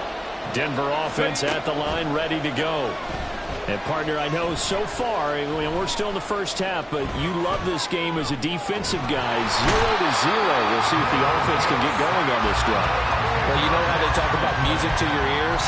Denver offense at the line, ready to go. And, partner, I know so far, we're still in the first half, but you love this game as a defensive guy. 0-0. We'll see if the offense can get going on this drive. Well, you know how they talk about music to your ears?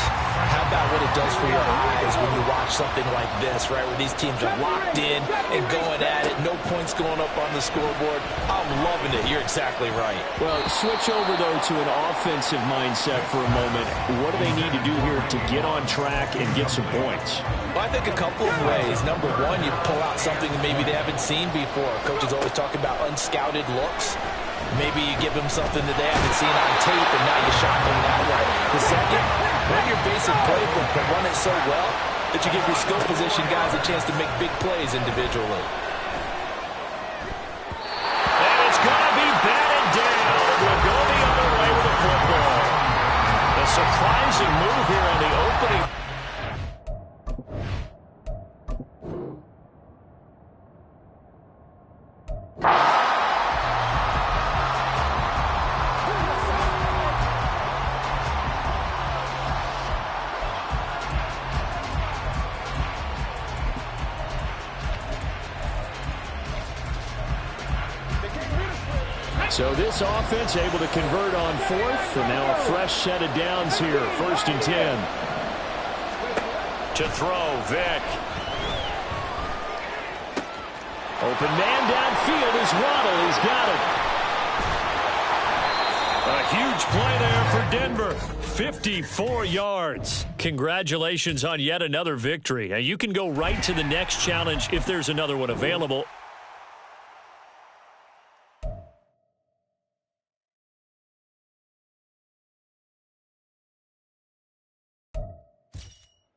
How about what it does for your eyes when you watch something like this, right, where these teams are locked in and going at it, no points going up on the scoreboard? I'm loving it. You're exactly right. Well, switch over, though, to an offensive mindset for a moment. What do they need to do here to get on track and get some points? Well, I think a couple of ways. Number one, you pull out something that maybe they haven't seen before. Coaches always talk about unscouted looks. Maybe you give them something that they haven't seen on tape, and now you shock them that way. The second, run your basic playbook, but run it so well that you give your skill position guys a chance to make big plays individually. And it's going to be batted down. We'll go the other way with the football. A surprising move here on the opening. So this offense able to convert on fourth, and now a fresh set of downs here. 1st and 10. To throw, Vick. Open man downfield is Waddle. He's got it. A huge play there for Denver. 54 yards. Congratulations on yet another victory. Now you can go right to the next challenge if there's another one available.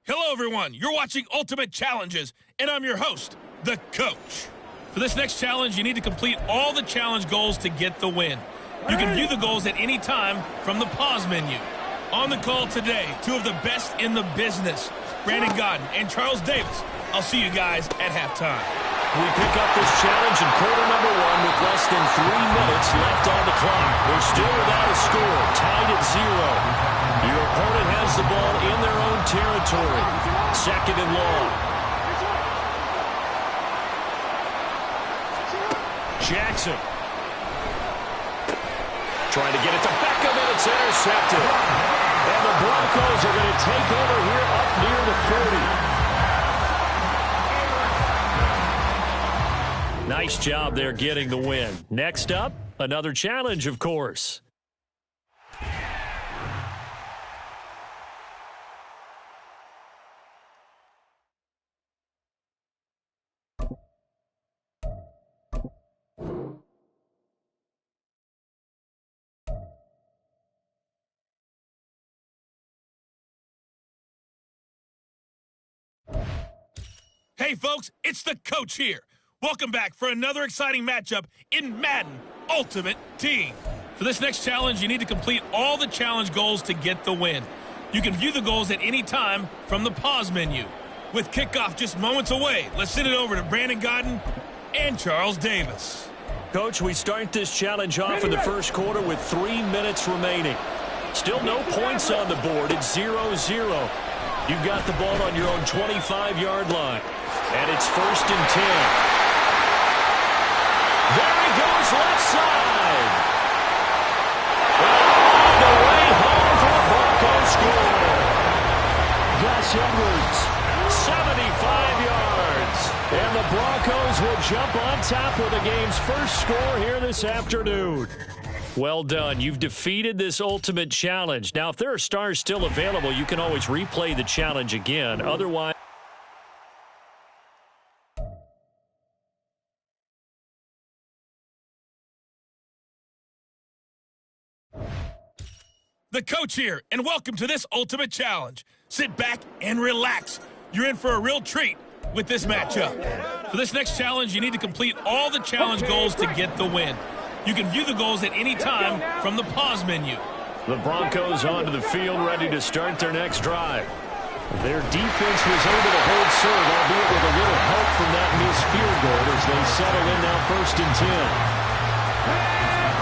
Hello, everyone. You're watching Ultimate Challenges, and I'm your host, the coach. For this next challenge, you need to complete all the challenge goals to get the win. You can view the goals at any time from the pause menu. On the call today, two of the best in the business, Brandon Godden and Charles Davis. I'll see you guys at halftime. We pick up this challenge in quarter number 1 with less than 3 minutes left on the clock. We're still without a score, tied at 0. Your opponent has the ball in their own territory. 2nd and long. Jackson. Trying to get it to Beckham, and it's intercepted. And the Broncos are going to take over here up near the 30. Nice job there getting the win. Next up, another challenge, of course. Hey, folks, it's the coach here. Welcome back for another exciting matchup in Madden Ultimate Team. For this next challenge, you need to complete all the challenge goals to get the win. You can view the goals at any time from the pause menu. With kickoff just moments away, let's send it over to Brandon Godden and Charles Davis. Coach, we start this challenge off in the first quarter with 3 minutes remaining. Still no points on the board. It's 0-0. You've got the ball on your own 25-yard line. And it's 1st and 10. There he goes, left side. And the way home for a Broncos score. Gus Edwards, 75 yards. And the Broncos will jump on top with the game's first score here this afternoon. Well done. You've defeated this ultimate challenge. Now, if there are stars still available, you can always replay the challenge again. Otherwise, The coach here, and welcome to this ultimate challenge. Sit back and relax. You're in for a real treat with this matchup. For this next challenge, you need to complete all the challenge goals to get the win. You can view the goals at any time from the pause menu. the Broncos onto the field ready to start their next drive. Their defense was able to hold serve, albeit with a little help from that missed field goal as they settle in now 1st and 10.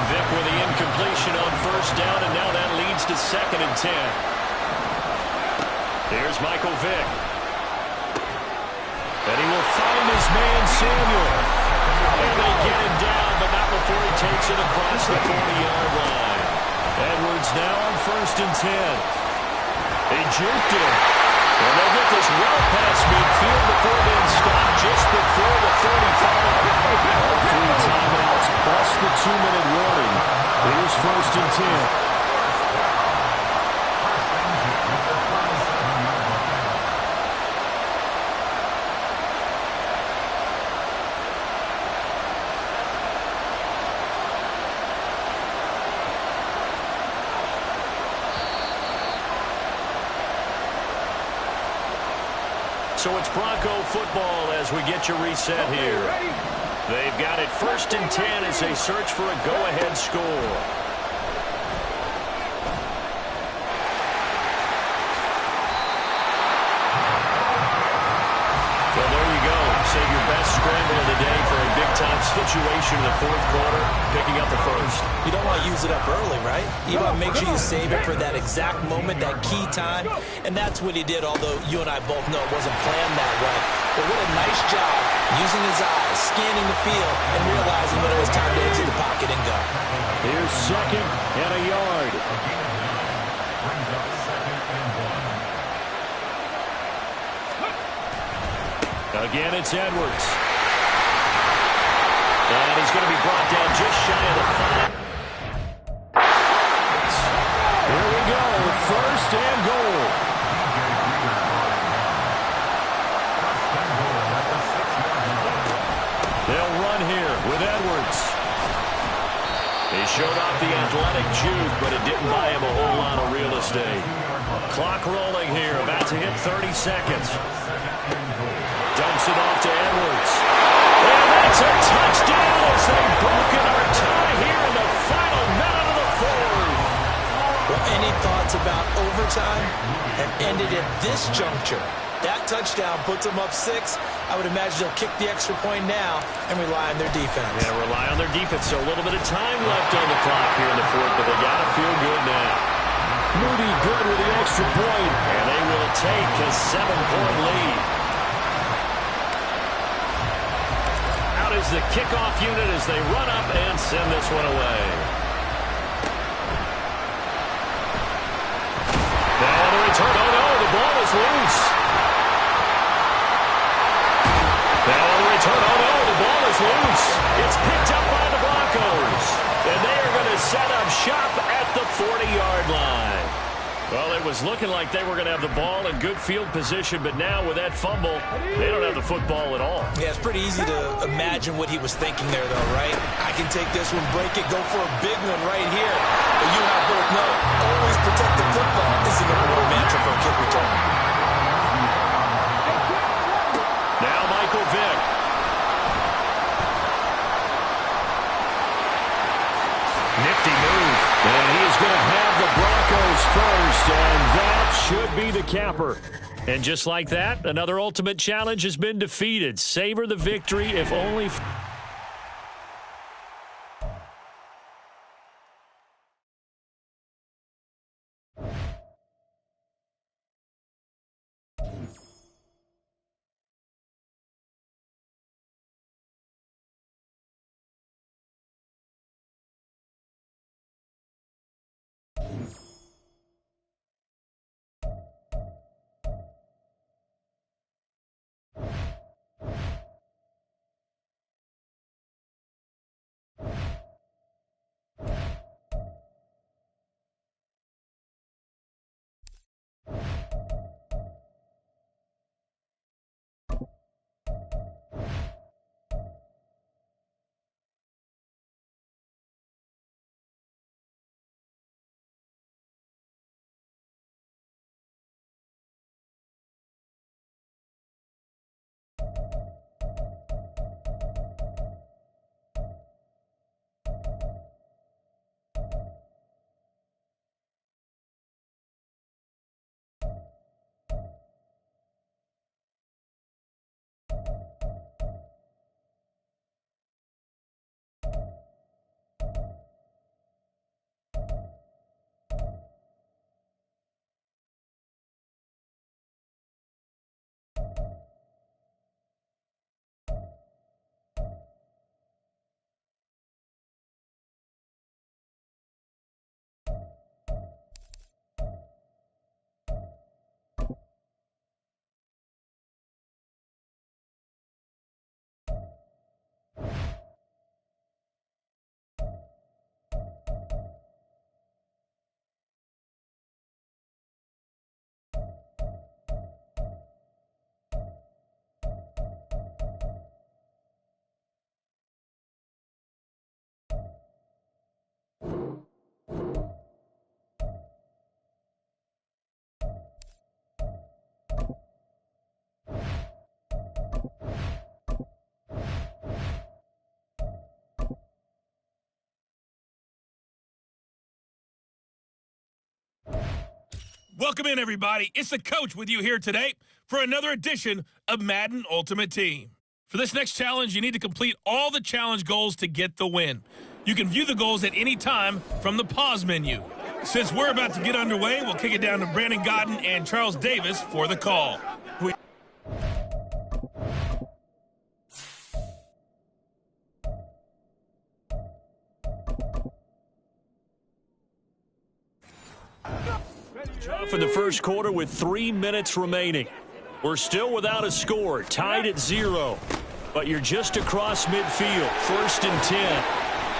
Vick with the incompletion on 1st down, and now that leads to 2nd and 10. Here's Michael Vick. And he will find his man, Samuel. And they get him down, but not before he takes it across the 40-yard line. Edwards now on 1st and 10. They juked him. And they'll get this well past midfield before being stopped just before the 35. All 3 timeouts plus the 2-minute warning. Here's 1st and 10. So it's Bronco football as we get you reset here. They've got it 1st and 10 as they search for a go-ahead score. Well, there you go. Save your best scramble of the day for a big-time situation in the 4th quarter, picking up the 1st. You don't want to use it up early, right? You want to make sure you save it for that exact moment, that key time. And that's what he did, although you and I both know it wasn't planned that way. But what a nice job using his eyes, scanning the field, and realizing when it was time to exit the pocket and go. Here's 2nd and a yard. Brings up 2nd and 1. Again, it's Edwards. And he's going to be brought down just shy of the 5. Here we go, 1st and goal. They'll run here with Edwards. He showed off the athletic juke, but it didn't buy him a whole lot of real estate. Clock rolling here, about to hit 30 seconds. Dumps it off to Edwards. And that's a touchdown as they've broken our tie here in the final minute of the 4th. Well, any thoughts about overtime have ended at this juncture? That touchdown puts them up 6. I would imagine they'll kick the extra point now and rely on their defense. Yeah, rely on their defense. So a little bit of time left on the clock here in the 4th, but they got to feel good now. Moody good with the extra point, and they will take a 7-point lead. Out is the kickoff unit as they run up and send this one away. Now the return. Oh no, the ball is loose. Now on the return, oh no, the ball is loose. It's picked up by the Broncos. And they are going to set up shop at the 40-yard line. Well, it was looking like they were going to have the ball in good field position, but now with that fumble, they don't have the football at all. Yeah, it's pretty easy to imagine what he was thinking there, though, right? I can take this one, break it, go for a big one right here. But you and I both know, always protect the football is the #1 mantra for a kick return. Now Michael Vick. Nifty move. And he is going to have the Broncos first, and that should be the capper. And just like that, another ultimate challenge has been defeated. Savor the victory, if only... Welcome in, everybody. It's the coach with you here today for another edition of Madden Ultimate Team. For this next challenge, you need to complete all the challenge goals to get the win. You can view the goals at any time from the pause menu. Since we're about to get underway, we'll kick it down to Brandon Godden and Charles Davis for the call. Off in the first quarter with 3 minutes remaining. We're still without a score, tied at 0. But you're just across midfield, 1st and 10.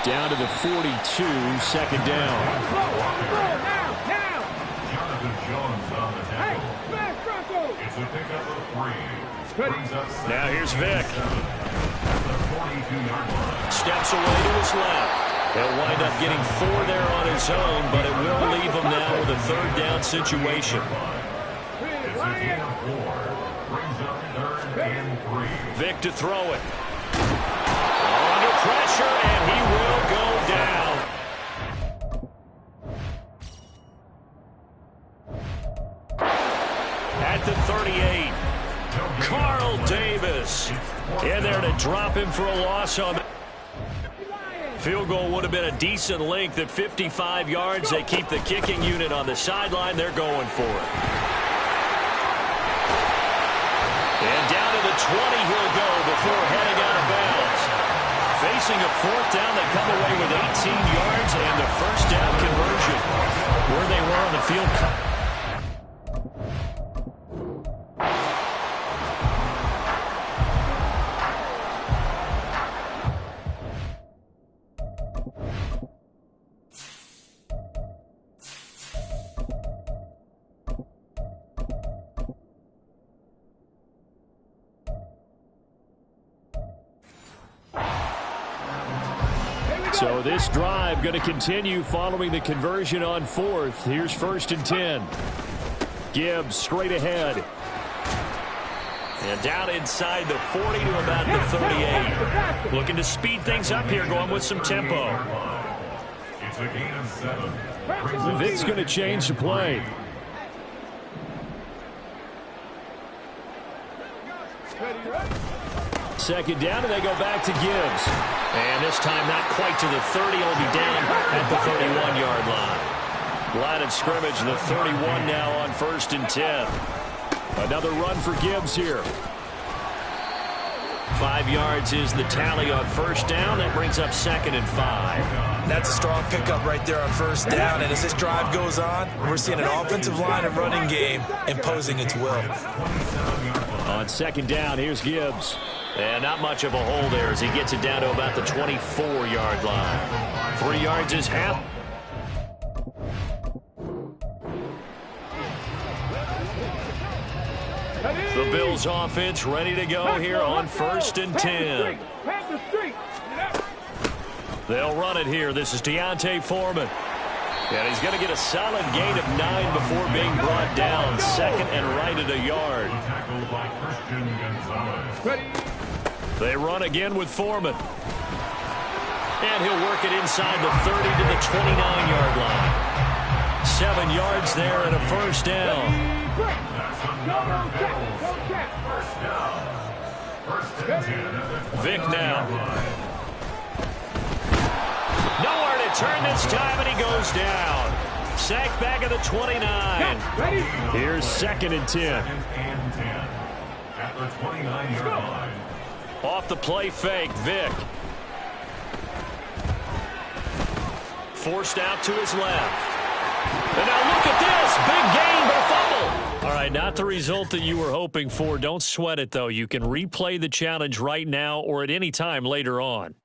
Down to the 42, second down. Jonathan Jones on the tackle. It's a pickup of 3. Brings up Now here's Vic. at the 42-yard line. Steps away to his left. He'll wind up getting 4 there on his own, but it will leave him now with a 3rd down situation. It's a gain of 4. Brings up 3rd and 3. Vic to throw it. Under pressure, and he will go down. At the 38, Carl Davis in there to drop him for a loss on the field goal. Would have been a decent length at 55 yards. They keep the kicking unit on the sideline. They're going for it. And down to the 20 he'll go before heading out of bounds. Facing a 4th down, they come away with 18 yards and the 1st down conversion. Where they were on the field. So this drive going to continue following the conversion on 4th. Here's 1st and 10. Gibbs straight ahead. And down inside the 40 to about the 38. Looking to speed things up here, going with some tempo. It's a gain of 7. Vic's going to change the play. Second down, and they go back to Gibbs. And this time not quite to the 30. He'll be down at the 31-yard line. Line of scrimmage, the 31 now on 1st and 10. Another run for Gibbs here. 5 yards is the tally on 1st down. That brings up 2nd and 5. That's a strong pickup right there on 1st down. And as this drive goes on, we're seeing an offensive line and running game imposing its will. On 2nd down, here's Gibbs. And not much of a hole there as he gets it down to about the 24-yard line. 3 yards is half. The Bills offense ready to go here on 1st and 10. They'll run it here. This is Deontay Foreman. And he's going to get a solid gain of 9 before being brought down. 2nd and right at a yard. Tackled by Christian Gonzalez. They run again with Foreman. And he'll work it inside the 30 to the 29-yard line. 7 yards there and a 1st down. That's another first down. 1st and 10 at the Vic 29-yard now. line. Nowhere to turn this time, and he goes down. Sacked back at the 29. Here's 2nd and 10. 2nd and 10 at the 29-yard line. Off the play fake, Vic. Forced out to his left. And now look at this. Big gain, but a fumble. All right, not the result that you were hoping for. Don't sweat it, though. You can replay the challenge right now or at any time later on.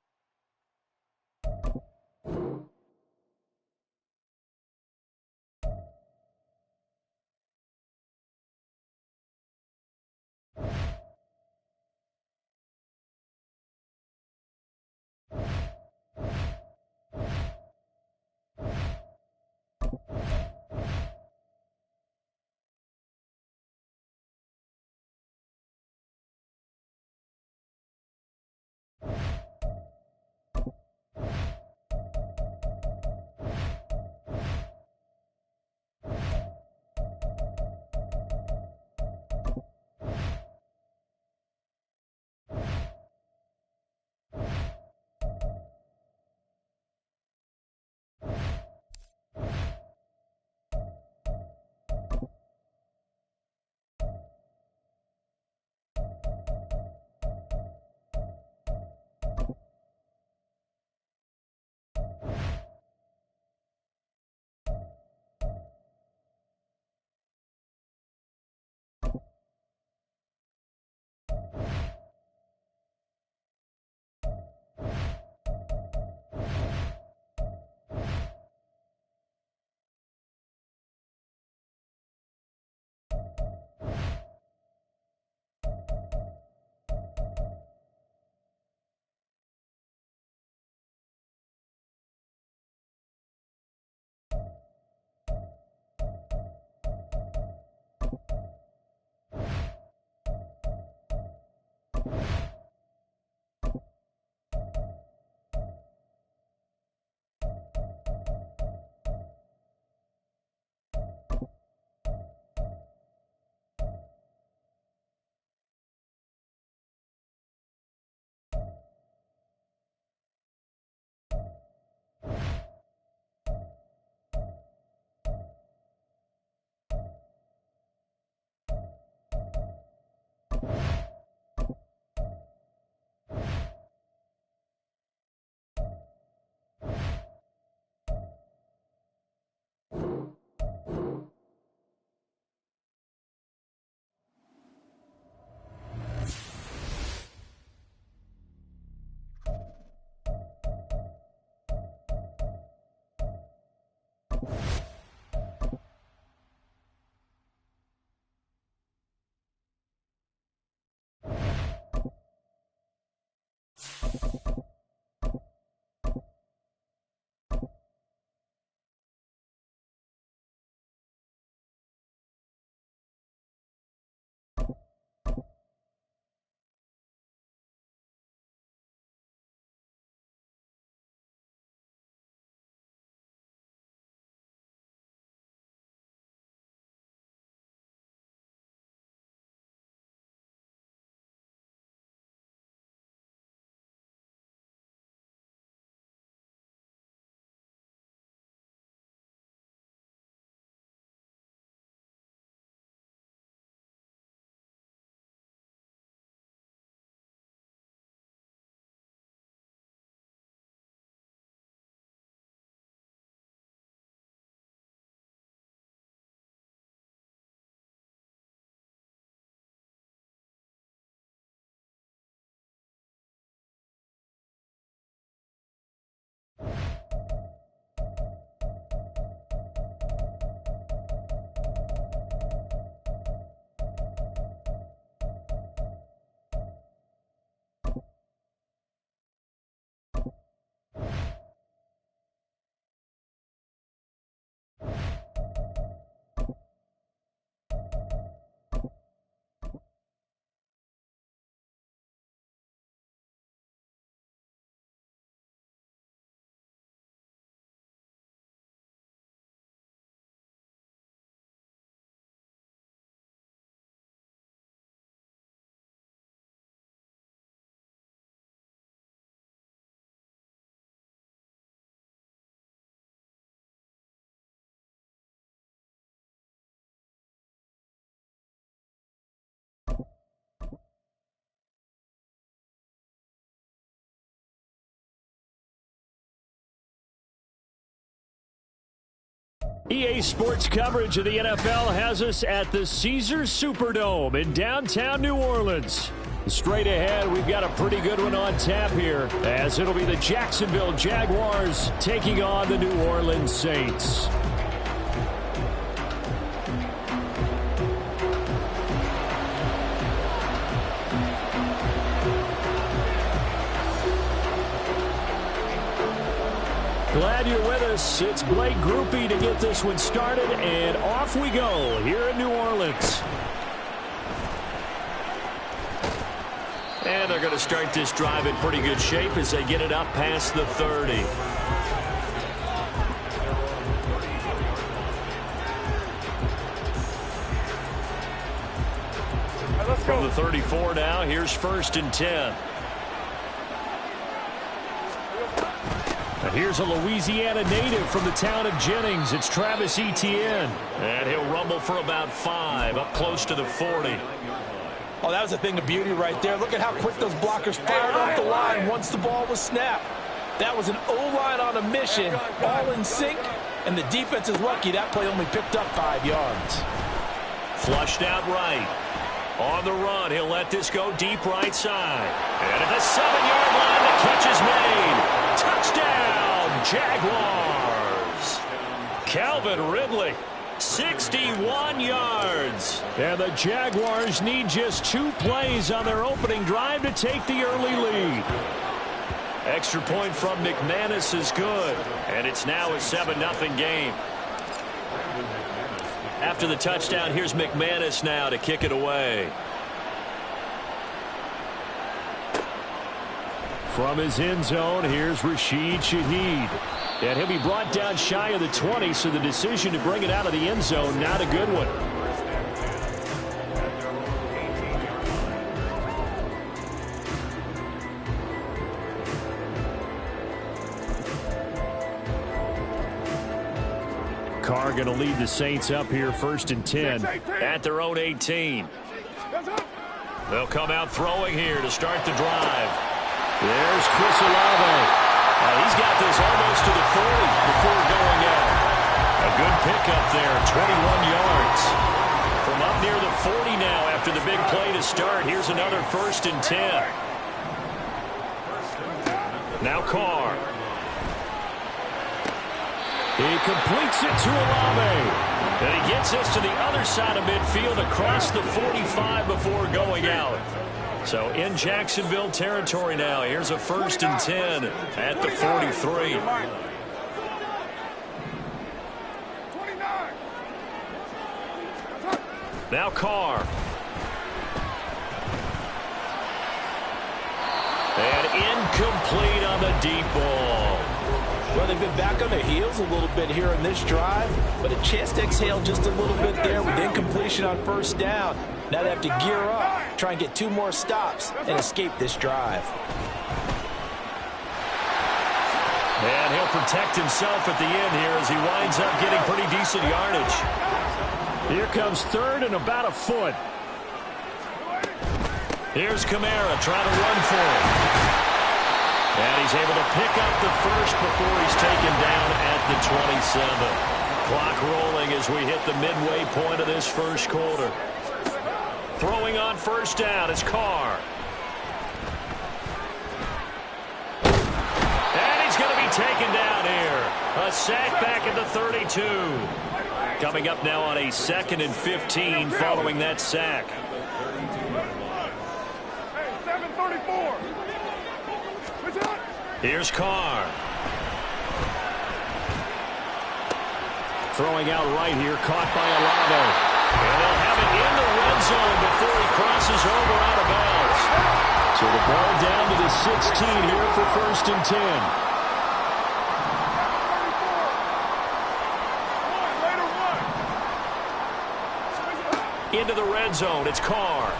EA Sports coverage of the NFL has us at the Caesars Superdome in downtown New Orleans. Straight ahead, we've got a pretty good one on tap here, as it'll be the Jacksonville Jaguars taking on the New Orleans Saints. Glad you're with us. It's Blake Groupie to get this one started, and off we go here in New Orleans. And they're going to start this drive in pretty good shape as they get it up past the 30. From the 34 now, here's 1st and 10. And here's a Louisiana native from the town of Jennings. It's Travis Etienne. And he'll rumble for about 5, up close to the 40. Oh, that was a thing of beauty right there. Look at how quick those blockers fired off the line once the ball was snapped. That was an O-line on a mission, all in sync, and the defense is lucky that play only picked up 5 yards. Flushed out right. On the run, he'll let this go deep right side. And at the 7-yard line, the catch is made. Touchdown, Jaguars. Calvin Ridley, 61 yards. And the Jaguars need just 2 plays on their opening drive to take the early lead. Extra point from McManus is good. And it's now a 7-0 game. After the touchdown, here's McManus now to kick it away. From his end zone, here's Rashid Shaheed. And he'll be brought down shy of the 20, so the decision to bring it out of the end zone, not a good one. Carr going to lead the Saints up here 1st and 10 at their own 18. They'll come out throwing here to start the drive. There's Chris Olave. He's got this almost to the 40 before going out. A good pickup there, 21 yards. From up near the 40 now after the big play to start. Here's another 1st and 10. Now Carr. He completes it to Olave. And he gets us to the other side of midfield across the 45 before going out. So in Jacksonville territory now. Here's a 1st and 10 at the 43. Now Carr. And incomplete on the deep ball. Well, they've been back on their heels a little bit here in this drive, but a chance to exhale just a little bit there with incompletion on 1st down. Now they have to gear up, try and get 2 more stops, and escape this drive. And he'll protect himself at the end here as he winds up getting pretty decent yardage. Here comes 3rd and about a foot. Here's Kamara trying to run for it. And he's able to pick up the 1st before he's taken down at the 27. Clock rolling as we hit the midway point of this 1st quarter. Throwing on 1st down, it's Carr. And he's going to be taken down here. A sack back at the 32. Coming up now on a 2nd and 15 following that sack. 7:34. Here's Carr. Throwing out right here, caught by Olave. And they'll have it in the red zone before he crosses over out of bounds. So the ball down to the 16 here for 1st and 10. Into the red zone, it's Carr.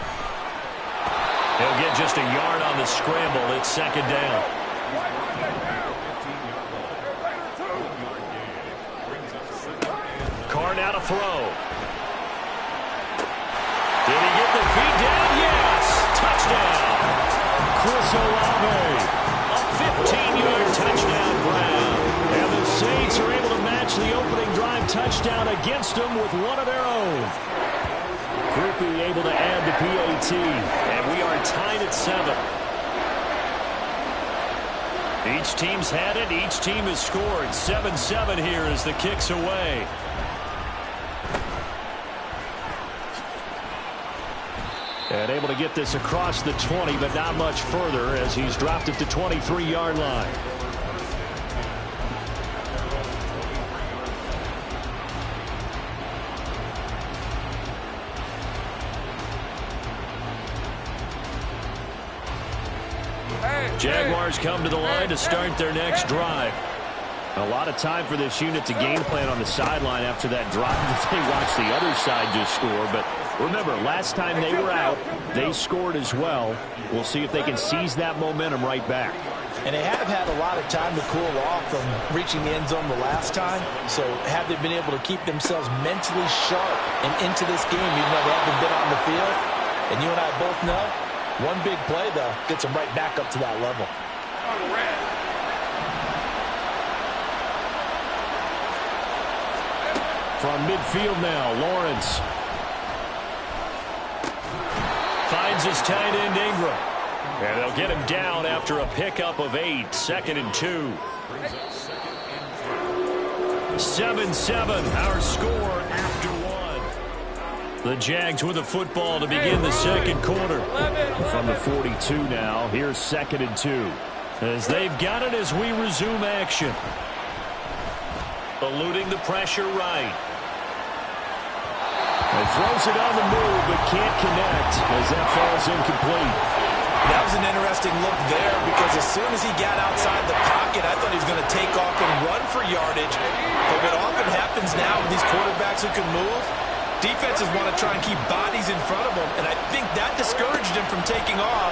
He'll get just a yard on the scramble. It's 2nd down. Carr now to throw. Did he get the feet down? Yes! Touchdown! Chris Olave. A 15-yard touchdown grab. And the Saints are able to match the opening drive touchdown touchdown against them with one of their own. Groupie able to add the PAT, and we are tied at 7. Each team's had it. Each team has scored. 7-7 here as the kick's away. And able to get this across the 20, but not much further as he's dropped it to 23-yard line. Jaguars come to the line to start their next drive. A lot of time for this unit to game plan on the sideline after that drive that they watched the other side just score. But remember, last time they were out, they scored as well. We'll see if they can seize that momentum right back. And they have had a lot of time to cool off from reaching the end zone the last time. So have they been able to keep themselves mentally sharp and into this game even though they haven't been on the field? And you and I both know, one big play, though, gets them right back up to that level. From midfield now, Lawrence finds his tight end Ingram. And they'll get him down after a pickup of 8. 2nd and 2. 7-7, our score after 1. The Jags with the football to begin the second quarter. From the 42 now, here's 2nd and 2. As they've got it as we resume action. Eluding the pressure right. And throws it on the move, but can't connect as that falls incomplete. That was an interesting look there because as soon as he got outside the pocket, I thought he was going to take off and run for yardage. But what often happens now with these quarterbacks who can move, defenses want to try and keep bodies in front of them, and I think that discouraged him from taking off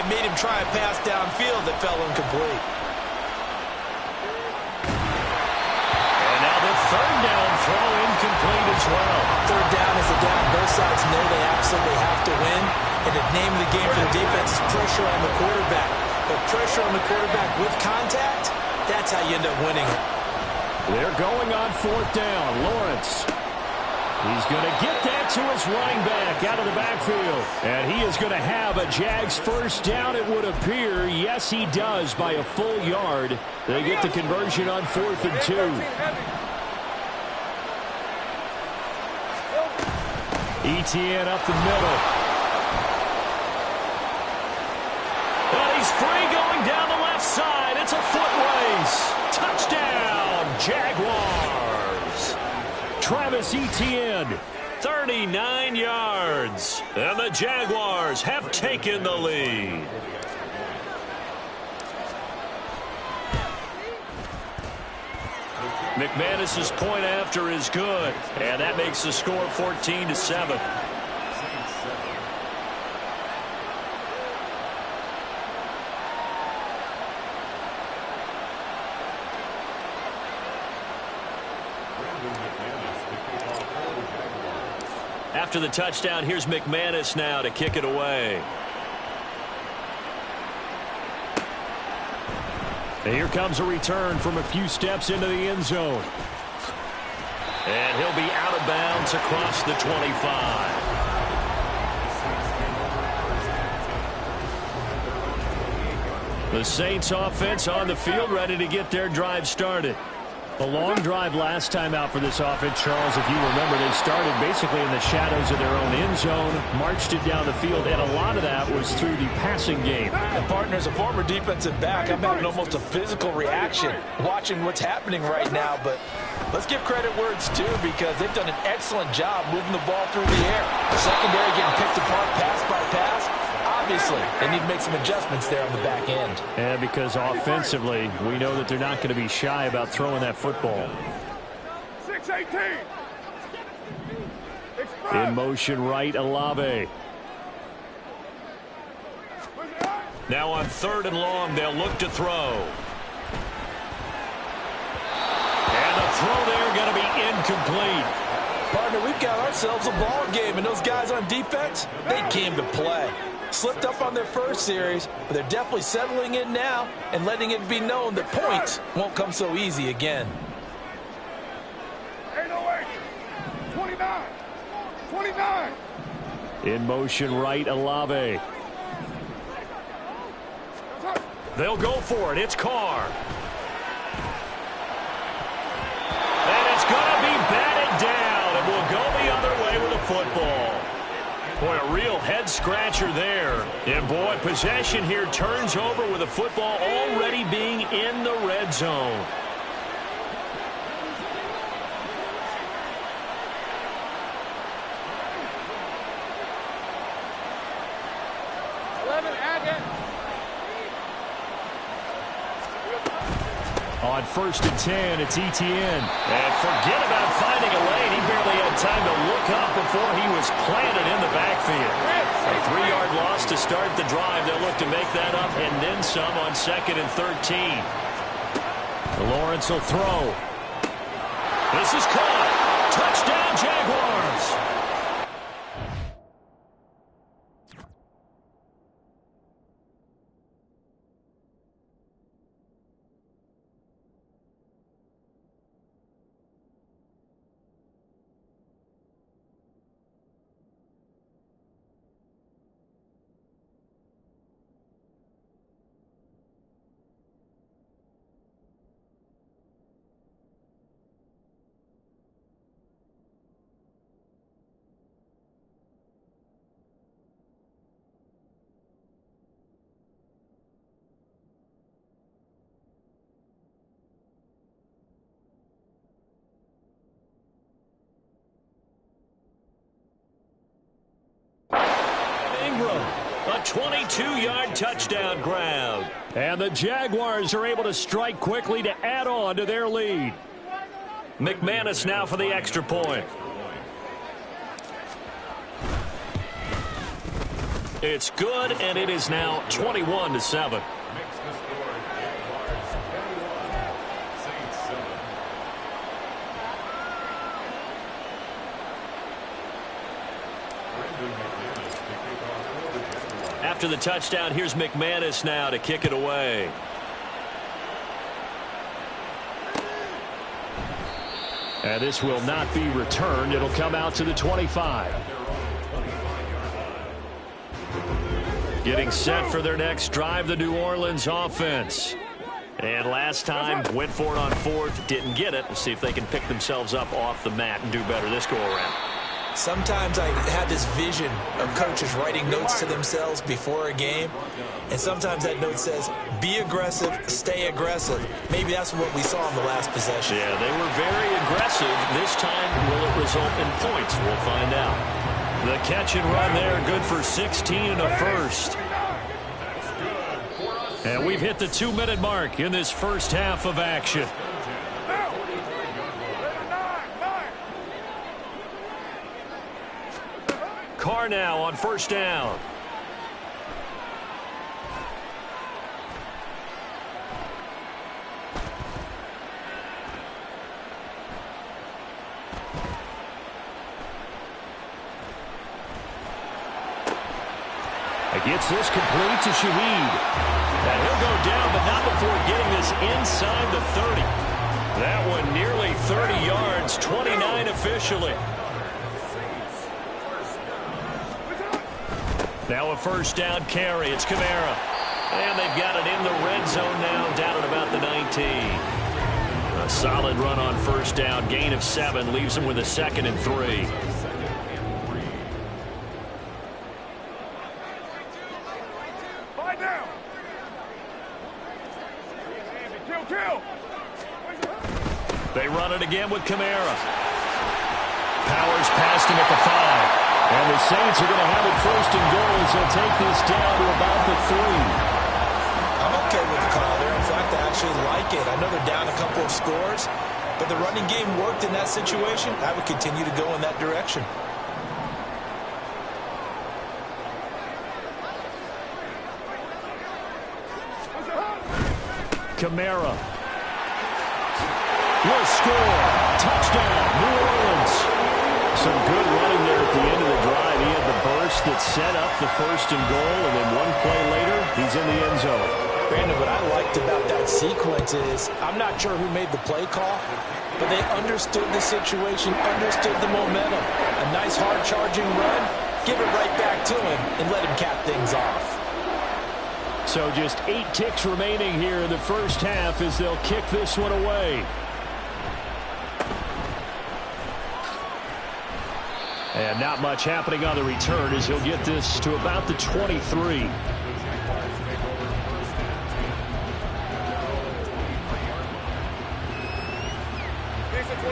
and made him try a pass downfield that fell incomplete. And now the third down throw incomplete as well. Third down is a down. Both sides know they absolutely have to win. And the name of the game for the defense is pressure on the quarterback. But pressure on the quarterback with contact, that's how you end up winning it. They're going on 4th down. Lawrence. He's going to get that to his running back out of the backfield. And he is going to have a Jags first down, it would appear. Yes, he does by a full yard. They get the conversion on 4th and 2. ETN up the middle. And he's free going down the left side. It's a foot race. Touchdown, Jaguars. Travis Etienne, 39 yards. And the Jaguars have taken the lead. McManus's point after is good. And that makes the score 14-7. After the touchdown, here's McManus now to kick it away. And here comes a return from a few steps into the end zone. And he'll be out of bounds across the 25. The Saints offense on the field ready to get their drive started. A long drive last time out for this offense, Charles. If you remember, they started basically in the shadows of their own end zone, marched it down the field, and a lot of that was through the passing game. And partner, as a former defensive back, I'm having almost a physical reaction watching what's happening right now. But let's give credit where it's due because they've done an excellent job moving the ball through the air. The secondary getting picked apart pass by pass. Obviously, they need to make some adjustments there on the back end. And because offensively, we know that they're not going to be shy about throwing that football. 6-18. In motion right, Olave. Now on 3rd and long, they'll look to throw. And the throw there going to be incomplete. Partner, we've got ourselves a ball game, and those guys on defense, they came to play. Slipped up on their first series, but they're definitely settling in now and letting it be known that points won't come so easy again. 808. 29. In motion right, Olave. They'll go for it. It's Carr. And it's going to be batted down, and we'll go the other way with the football. Boy, a real head-scratcher there. And, boy, possession here turns over with the football already being in the red zone. On 1st and 10, it's Etienne. And forget about finding a lane. He barely had time to look up before he was planted in the backfield. A 3-yard loss to start the drive. They'll look to make that up and then some on 2nd and 13. Lawrence will throw. This is caught. Touchdown, Jaguars. A 22-yard touchdown grab. And the Jaguars are able to strike quickly to add on to their lead. McManus now for the extra point. It's good, and it is now 21-7. After the touchdown, here's McManus now to kick it away. And this will not be returned. It'll come out to the 25. Getting set for their next drive, the New Orleans offense. And last time, went for it on 4th, didn't get it. We'll see if they can pick themselves up off the mat and do better this go-around. Sometimes I have this vision of coaches writing notes to themselves before a game, and sometimes that note says, be aggressive, stay aggressive. Maybe that's what we saw in the last possession. Yeah, they were very aggressive. This time, will it result in points? We'll find out. The catch and run there, good for 16 and a first. And we've hit the 2-minute mark in this first half of action. Carr now on 1st down. Gets this complete to Shaheed. And he'll go down, but not before getting this inside the 30. That one nearly 30 yards, 29 officially. Now a 1st down carry. It's Kamara. And they've got it in the red zone now, down at about the 19. A solid run on 1st down. Gain of 7 leaves them with a 2nd and 3. They run it again with Kamara. Powers past him at the 5. And the Saints are going to have it 1st and goal as they'll take this down to about the 3. I'm okay with the call there. In fact, I actually like it. I know they're down a couple of scores, but the running game worked in that situation. I would continue to go in that direction. Kamara will score. Touchdown, New Orleans. Some good running there at the end of the drive. He had the burst that set up the 1st and goal, and then one play later, he's in the end zone. Brandon, what I liked about that sequence is, I'm not sure who made the play call, but they understood the situation, understood the momentum. A nice hard charging run. Give it right back to him and let him cap things off. So just 8 ticks remaining here in the first half as they'll kick this one away. And not much happening on the return as he'll get this to about the 23.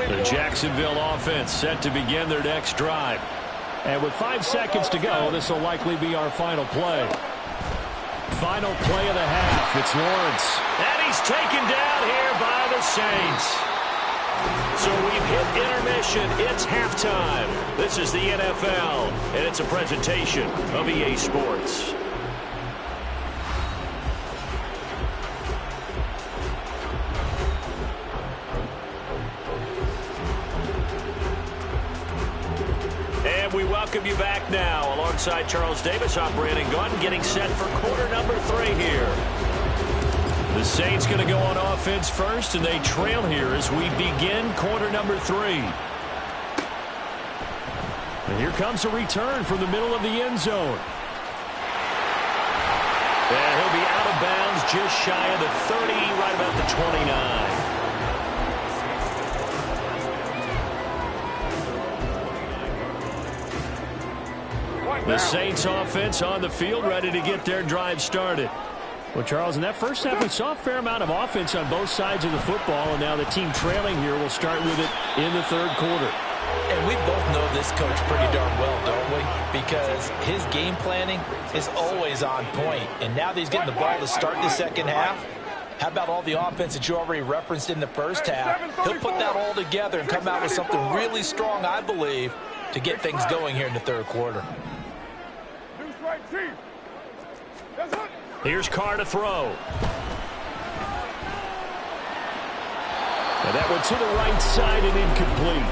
The Jacksonville offense set to begin their next drive. And with 5 seconds to go, this will likely be our final play. Final play of the half. It's Lawrence. And he's taken down here by the Saints. So we've hit intermission. It's halftime. This is the NFL, and it's a presentation of EA Sports. And we welcome you back now. Alongside Charles Davis, I'm Brandon Gaudin, getting set for quarter number 3 here. The Saints going to go on offense first, and they trail here as we begin quarter number 3. And here comes a return from the middle of the end zone. And he'll be out of bounds just shy of the 30, right about the 29. The Saints offense on the field, ready to get their drive started. Well, Charles, in that first half, we saw a fair amount of offense on both sides of the football, and now the team trailing here will start with it in the third quarter. And we both know this coach pretty darn well, don't we? Because his game planning is always on point. And now that he's getting the ball to start the second half, how about all the offense that you already referenced in the first half? He'll put that all together and come out with something really strong, I believe, to get things going here in the third quarter. Here's Carr to throw. And that one to the right side and incomplete.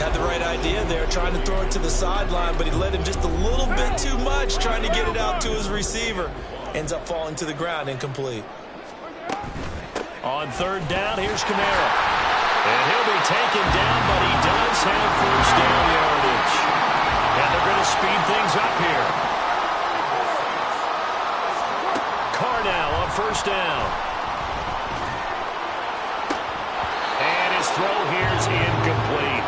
Had the right idea there, trying to throw it to the sideline, but he let him just a little bit too much, trying to get it out to his receiver. Ends up falling to the ground, incomplete. On third down, here's Kamara. And he'll be taken down, but he does have first down yardage. And they're going to speed things up here. Carr now on first down. And his throw here's incomplete.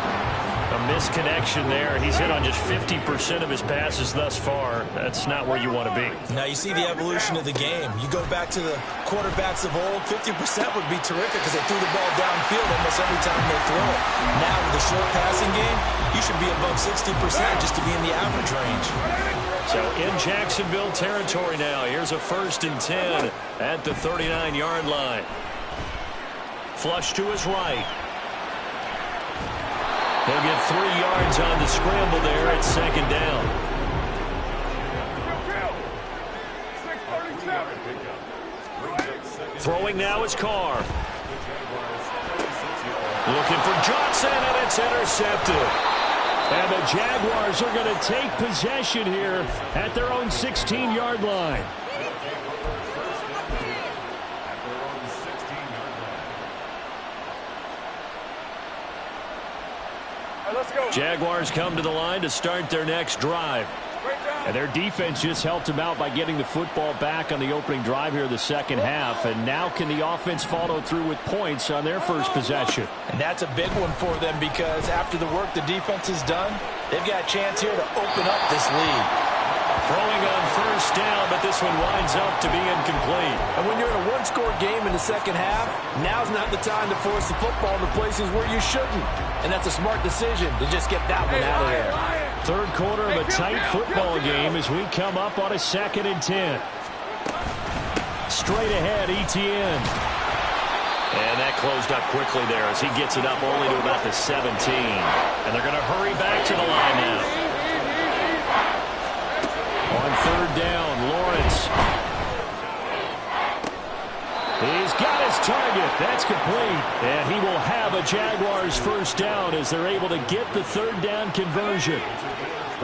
A misconnection there. He's hit on just 50% of his passes thus far. That's not where you want to be. Now you see the evolution of the game. You go back to the quarterbacks of old, 50% would be terrific because they threw the ball downfield almost every time they throw it. Now with the short passing game, you should be above 60% just to be in the average range. So in Jacksonville territory now. Here's a 1st and 10 at the 39-yard line. Flush to his right. He'll get 3 yards on the scramble there at second down. Throwing now is Carr. Looking for Johnson, and it's intercepted. And the Jaguars are going to take possession here at their own 16-yard line. Jaguars come to the line to start their next drive. And their defense just helped them out by getting the football back on the opening drive here in the second half. And now can the offense follow through with points on their first possession? And that's a big one for them because after the work the defense has done, they've got a chance here to open up this lead. Throwing on first down, but this one winds up to be incomplete. And when you're in a one-score game in the second half, now's not the time to force the football to places where you shouldn't. And that's a smart decision to just get that one out of there. Third quarter of a tight football game as we come up on a 2nd and 10. Straight ahead, Etienne. And that closed up quickly there as he gets it up only to about the 17. And they're going to hurry back to the line now. On third down, Lawrence. He's got his target. That's complete. And he will have a Jaguars first down as they're able to get the third down conversion.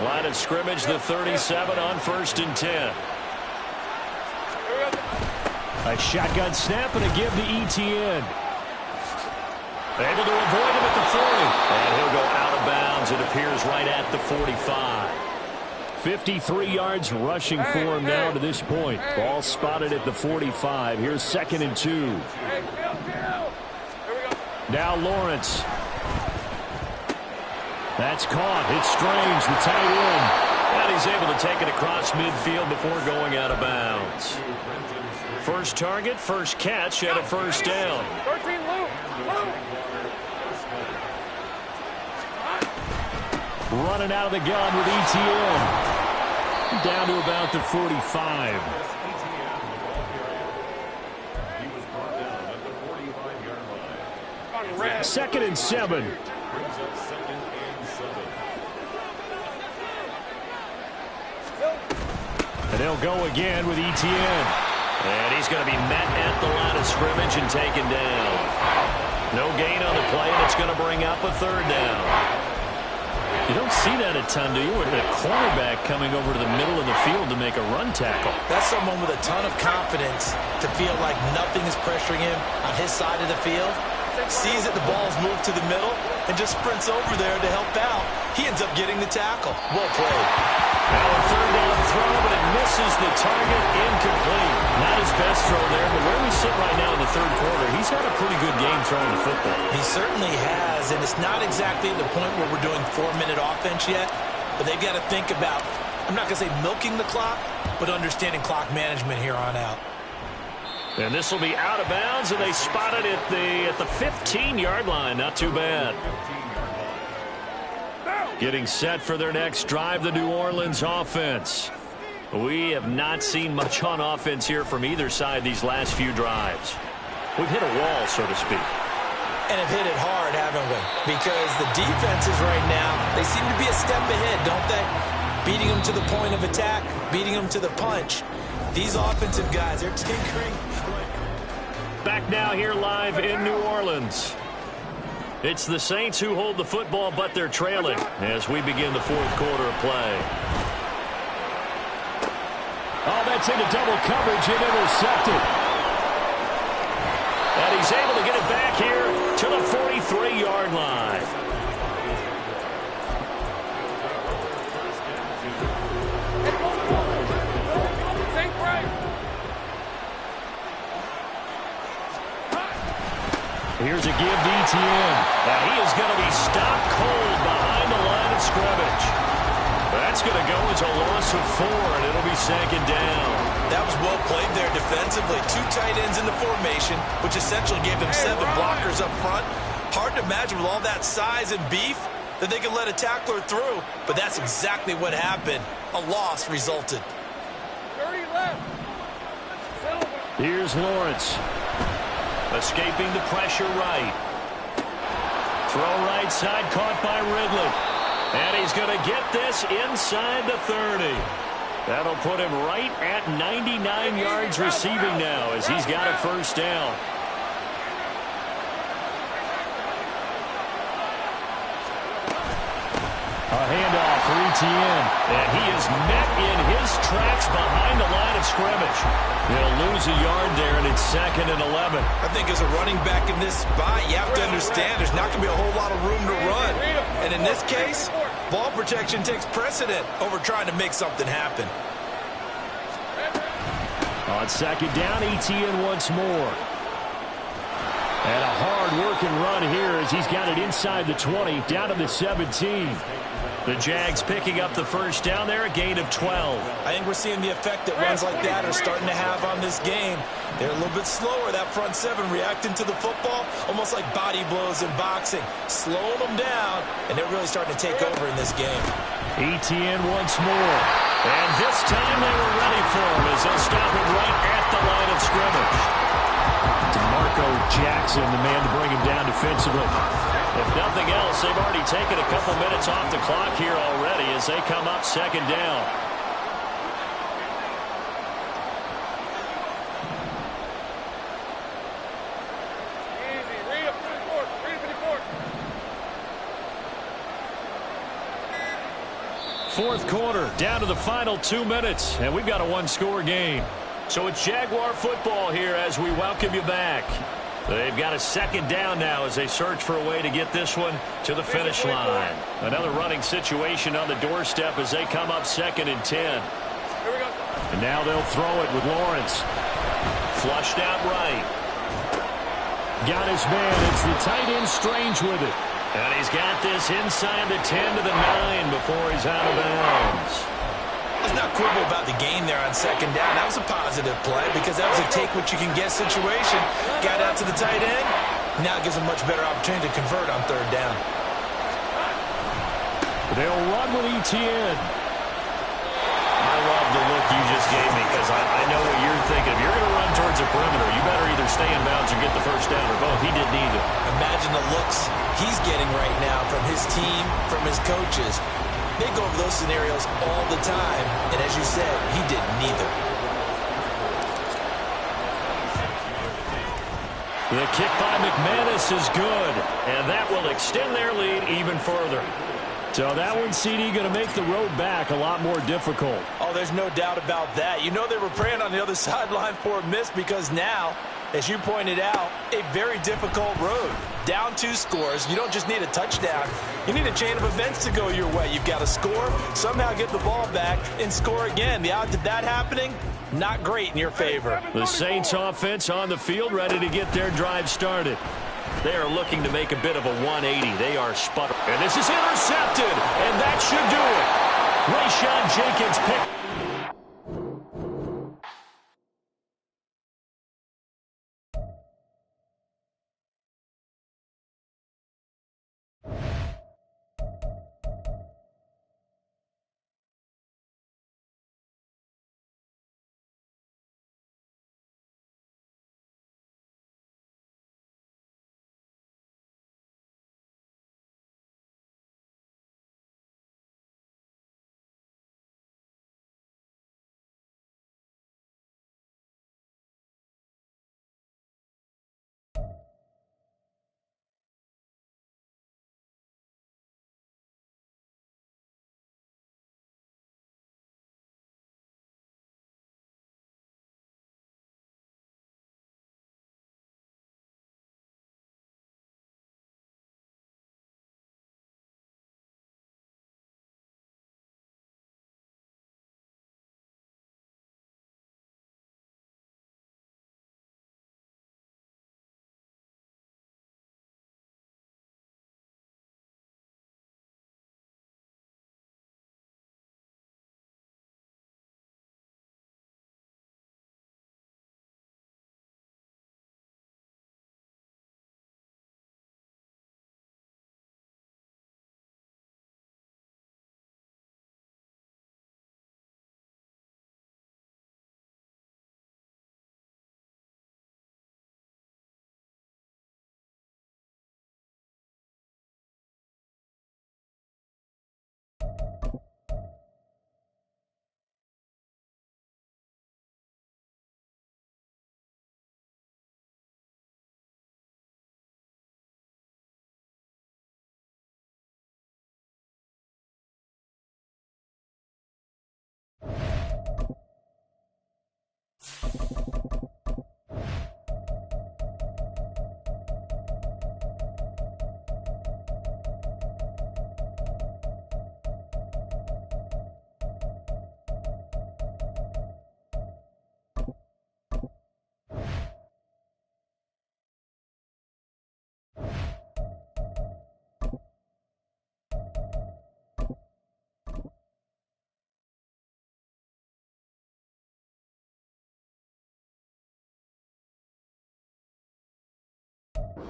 Line of scrimmage, the 37 on 1st and 10. A shotgun snap and a give to Etienne. Able to avoid him at the 40. And he'll go out of bounds downs, it appears, right at the 45. 53 yards rushing for him now to this point. Ball spotted at the 45. Here's 2nd and 2. Now Lawrence. That's caught. It's Strange, the tight end. And he's able to take it across midfield before going out of bounds. First target, first catch, and a first down. 13, Running out of the gun with ETN. Down to about the 45. He was brought down at the 45-yard line. 2nd and 7. Brings up 2nd and 7. And they'll go again with ETN. And he's going to be met at the line of scrimmage and taken down. No gain on the play, and it's going to bring up a 3rd down. You don't see that a ton, do you? With a cornerback coming over to the middle of the field to make a run tackle. That's someone with a ton of confidence to feel like nothing is pressuring him on his side of the field. Sees that the ball's moved to the middle and just sprints over there to help out. He ends up getting the tackle. Well played. Now a 3rd down throw, but it misses the target. Incomplete. Not his best throw there, but where we sit right now in the 3rd quarter, he's had a pretty good game throwing the football. He certainly has, and it's not exactly the point where we're doing 4-minute offense yet, but they've got to think about, I'm not going to say milking the clock, but understanding clock management here on out. And this will be out of bounds, and they spot it at the 15-yard line. Not too bad. Getting set for their next drive, the New Orleans offense. We have not seen much on offense here from either side these last few drives. We've hit a wall, so to speak. And have hit it hard, haven't we? Because the defenses right now, they seem to be a step ahead, don't they? Beating them to the point of attack, beating them to the punch. These offensive guys, they're tinkering. Back now here live in New Orleans. It's the Saints who hold the football, but they're trailing as we begin the 4th quarter of play. Oh, that's into double coverage and intercepted. And he's able to get it back here to the 43-yard line. Here's a give to ETN. Now he is going to be stopped cold behind the line of scrimmage. That's going to go as a loss of 4, and it'll be 2nd down. That was well played there defensively. 2 tight ends in the formation, which essentially gave them 7 blockers up front. Hard to imagine with all that size and beef that they could let a tackler through, but that's exactly what happened. A loss resulted. 30 left. Here's Lawrence. Escaping the pressure right. Throw right side, caught by Ridley. And he's going to get this inside the 30. That'll put him right at 99 yards receiving now as he's got a 1st down. A handoff for ETN. And he is met in his tracks behind the line of scrimmage. He'll lose a yard there, and it's 2nd and 11. I think as a running back in this spot, you have to understand there's not going to be a whole lot of room to run. And in this case, ball protection takes precedent over trying to make something happen. On 2nd down, ETN once more. And a hard-working run here as he's got it inside the 20, down to the 17. The Jags picking up the 1st down there, a gain of 12. I think we're seeing the effect that runs like that are starting to have on this game. They're a little bit slower, that front 7 reacting to the football, almost like body blows in boxing, slowing them down, and they're really starting to take over in this game. ETN once more. And this time they were ready for him as they'll stop him right at the line of scrimmage. DeMarco Jackson, the man to bring him down defensively. If nothing else, they've already taken a couple minutes off the clock here already as they come up 2nd down. Easy. Read up 54. Read up 54. 4th quarter, down to the final 2 minutes, and we've got a 1-score game. So it's Jaguar football here as we welcome you back. They've got a second down now as they search for a way to get this one to the finish line. Another running situation on the doorstep as they come up 2nd and 10. And now they'll throw it with Lawrence. Flushed out right. Got his man. It's the tight end Strange with it. And he's got this inside the 10 to the 9 before he's out of bounds. Let's not quibble about the gain there on 2nd down. That was a positive play because that was a take-what-you-can-get situation. Got out to the tight end. Now it gives a much better opportunity to convert on 3rd down. They'll run with ETN. I love the look you just gave me because I know what you're thinking. If you're going to run towards the perimeter, you better either stay in bounds or get the first down or both. He did neither. Imagine the looks he's getting right now from his team, from his coaches. They go over those scenarios all the time, and as you said, he did neither. The kick by McManus is good, and that will extend their lead even further. So that one, CD, going to make the road back a lot more difficult. Oh, there's no doubt about that. You know they were praying on the other sideline for a miss because now, as you pointed out, a very difficult road. Down 2 scores. You don't just need a touchdown. You need a chain of events to go your way. You've got to score, somehow get the ball back, and score again. The odds of that happening, not great in your favor. The Saints offense on the field, ready to get their drive started. They are looking to make a bit of a 180. They are sputtering. And this is intercepted, and that should do it. Rayshawn Jenkins picked.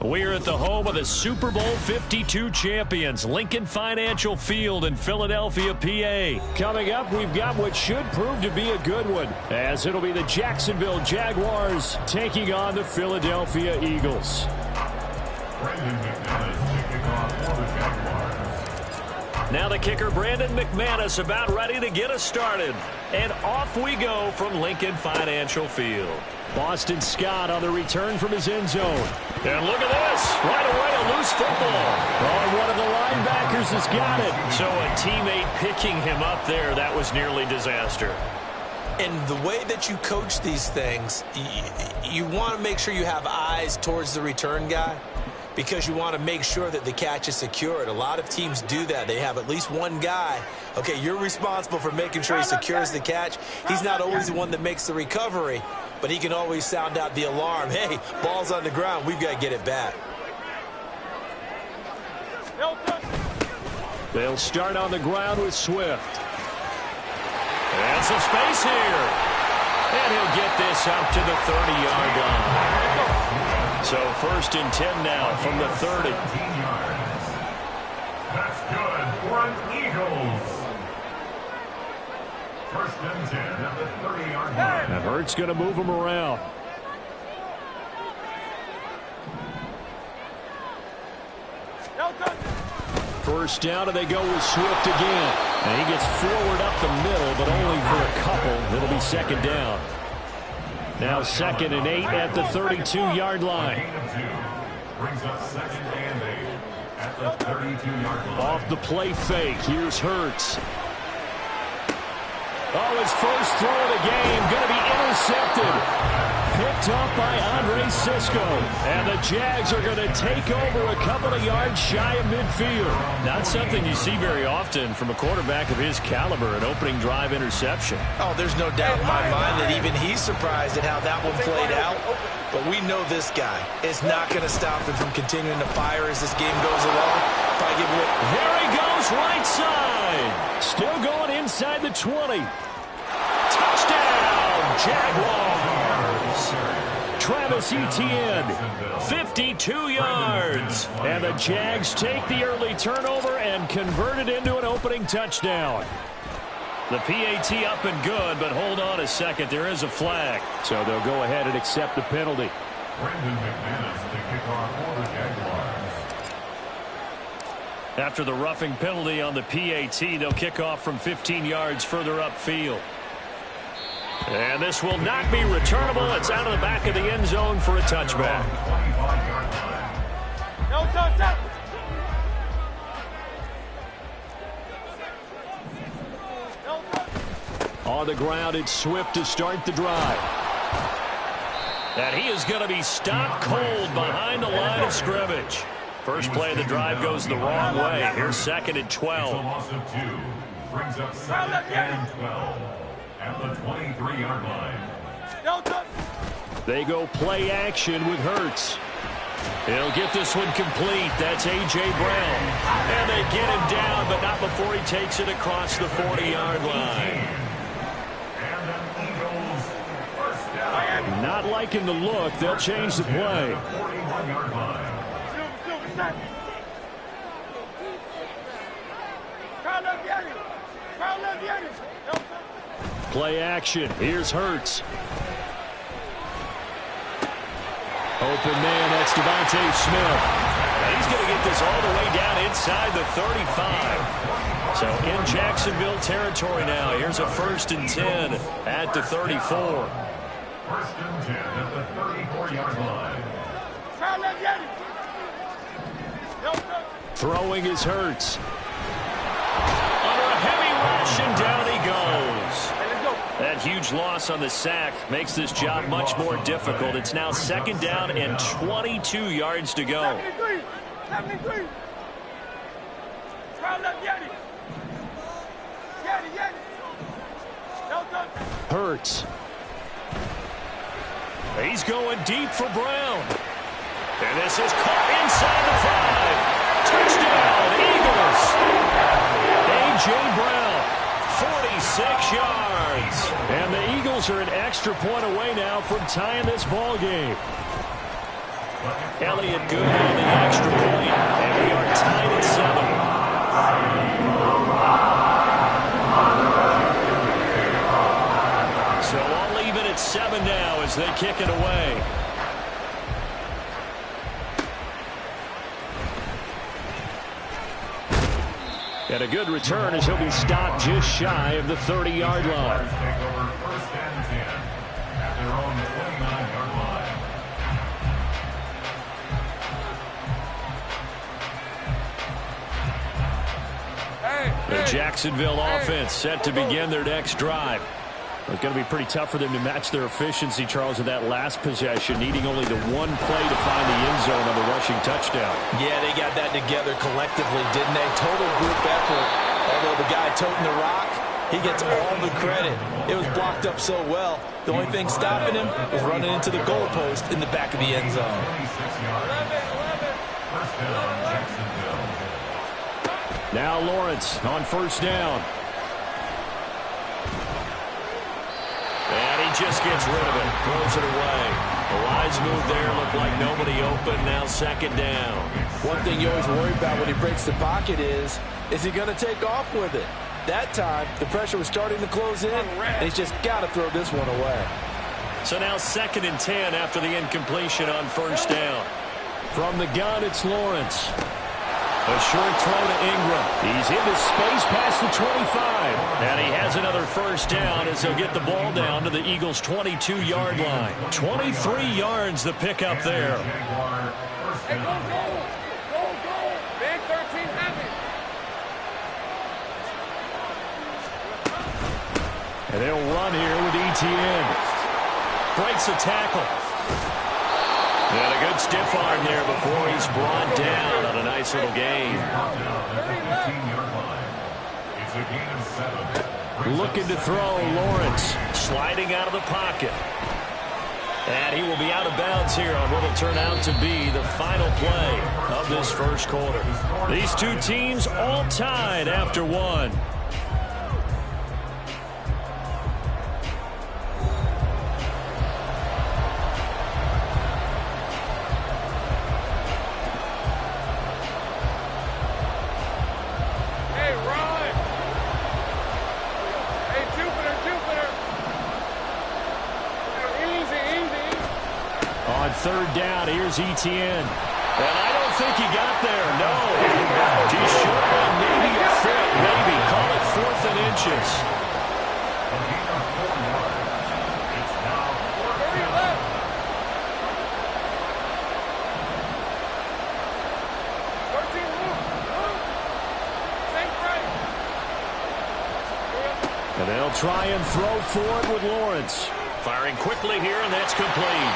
We're at the home of the Super Bowl 52 champions, Lincoln Financial Field in Philadelphia, PA. Coming up, we've got what should prove to be a good one, as it'll be the Jacksonville Jaguars taking on the Philadelphia Eagles. Now the kicker, Brandon McManus, about ready to get us started. And off we go from Lincoln Financial Field. Boston Scott on the return from his end zone. And look at this. Right away, a loose football. Oh, and one of the linebackers has got it. So a teammate picking him up there, that was nearly disaster. And the way that you coach these things, you want to make sure you have eyes towards the return guy because you want to make sure that the catch is secured. A lot of teams do that. They have at least one guy. Okay, you're responsible for making sure he secures the catch. He's not always the one that makes the recovery, but he can always sound out the alarm. Hey, ball's on the ground. We've got to get it back. They'll start on the ground with Swift. And some space here. And he'll get this up to the 30-yard line. So 1st and 10 now from the 30. That's good for an Eagles. 1st and 10 at the 30-yard line. And Hurts going to move him around. First down, and they go with Swift again. And he gets forward up the middle, but only for a couple. It'll be 2nd down. Now 2nd and 8 at the 32-yard line. Brings up 2nd and 8 at the 32-yard line. Off the play fake, here's Hurts. Oh, his first throw of the game, going to be intercepted. Picked up by Andre Sisco. And the Jags are going to take over a couple of yards shy of midfield. Not something you see very often from a quarterback of his caliber, an opening drive interception. Oh, there's no doubt in my mind that even he's surprised at how that one played out. But we know this guy is not going to stop him from continuing to fire as this game goes along. Probably give it. There he goes, right side. Still going inside the 20. Touchdown, Jaguars. Travis Etienne, 52 yards. And the Jags take the early turnover and convert it into an opening touchdown. The PAT up and good, but hold on a second. There is a flag. So they'll go ahead and accept the penalty. Brendan McManus to kick off for the Jaguars. After the roughing penalty on the PAT, they'll kick off from 15 yards further upfield. And this will not be returnable. It's out of the back of the end zone for a touchback. On the ground, it's Swift to start the drive. And he is going to be stopped cold behind the line of scrimmage. First play of the drive goes the wrong way. Here's 2nd and 12. It's a loss of 2. Brings up 2nd and 12 at the 23-yard line. They go play action with Hurts. He'll get this one complete. That's A.J. Brown. And they get him down, but not before he takes it across the 40-yard line. And an Eagles first down. Not liking the look. They'll change the play. 41-yard line. Play action. Here's Hurts. Open man, that's Devontae Smith. And he's going to get this all the way down inside the 35. So in Jacksonville territory now. Here's a 1st and 10 at the 34. 1st and 10 at the 34-yard line. Throwing is Hurts. Under a heavy rush, and down he goes. That huge loss on the sack makes this job much more difficult. It's now 2nd down and 22 yards to go. Hurts. He's going deep for Brown. And this is caught inside the 5. Touchdown, Eagles. A.J. Brown, 46 yards. And the Eagles are an extra point away now from tying this ball game. Elliott good on the extra point, and we are tied at 7. So I'll leave it at 7 now as they kick it away. And a good return as he'll be stopped just shy of the 30-yard line. Take over 1st and 10 at their own 29-yard line. The Jacksonville offense set to begin their next drive. It's going to be pretty tough for them to match their efficiency, Charles, in that last possession, needing only the one play to find the end zone on the rushing touchdown. Yeah, they got that together collectively, didn't they? Total group effort. Although the guy toting the rock, he gets all the credit. It was blocked up so well. The only thing stopping him was running into the goalpost in the back of the end zone. 11. First down, Jacksonville. Now Lawrence on first down. And he just gets rid of it, throws it away. A wise move there, looked like nobody open, now second down. One thing you always worry about when he breaks the pocket is he going to take off with it? That time, the pressure was starting to close in, and he's just got to throw this one away. So now 2nd and 10 after the incompletion on first down. From the gun, it's Lawrence. A short throw to Ingram. He's into space past the 25. And he has another first down as he'll get the ball down to the Eagles' 22-yard line. 23 yards the pickup there. Hey, go. Big 13 heavy. And they'll run here with Etienne. Breaks a tackle. And a good stiff arm there before he's brought down on a nice little gain. Looking to throw, Lawrence sliding out of the pocket. And he will be out of bounds here on what will turn out to be the final play of this first quarter. These two teams all tied after one. Third down, here's Etienne. And I don't think he got there, no. He's short on maybe a foot, maybe. Call it 4th and inches. And they'll try and throw for it with Lawrence. Firing quickly here, and that's complete.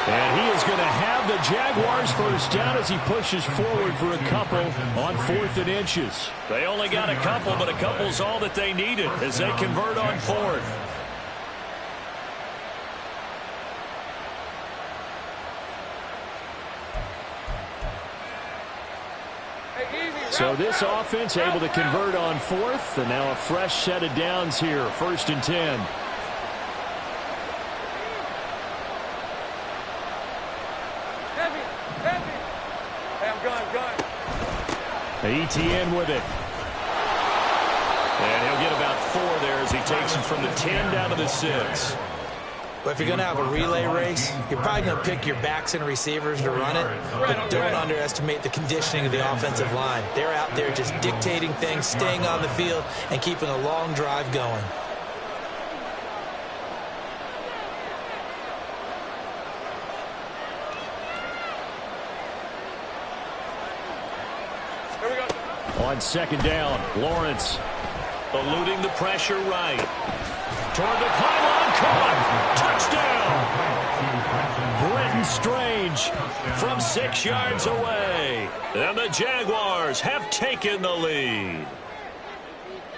And he is going to have the Jaguars first down as he pushes forward for a couple on 4th and inches. They only got a couple, but a couple's all that they needed as they convert on 4th. So this offense able to convert on 4th, and now a fresh set of downs here, 1st and 10. Etienne with it. And he'll get about 4 there as he takes him from the 10 down to the 6. But if you're going to have a relay race, you're probably going to pick your backs and receivers to run it, but don't underestimate the conditioning of the offensive line. They're out there just dictating things, staying on the field, and keeping a long drive going. On 2nd down, Lawrence eluding the pressure right. Toward the pylon, caught. Touchdown! Brenton Strange from 6 yards away. And the Jaguars have taken the lead.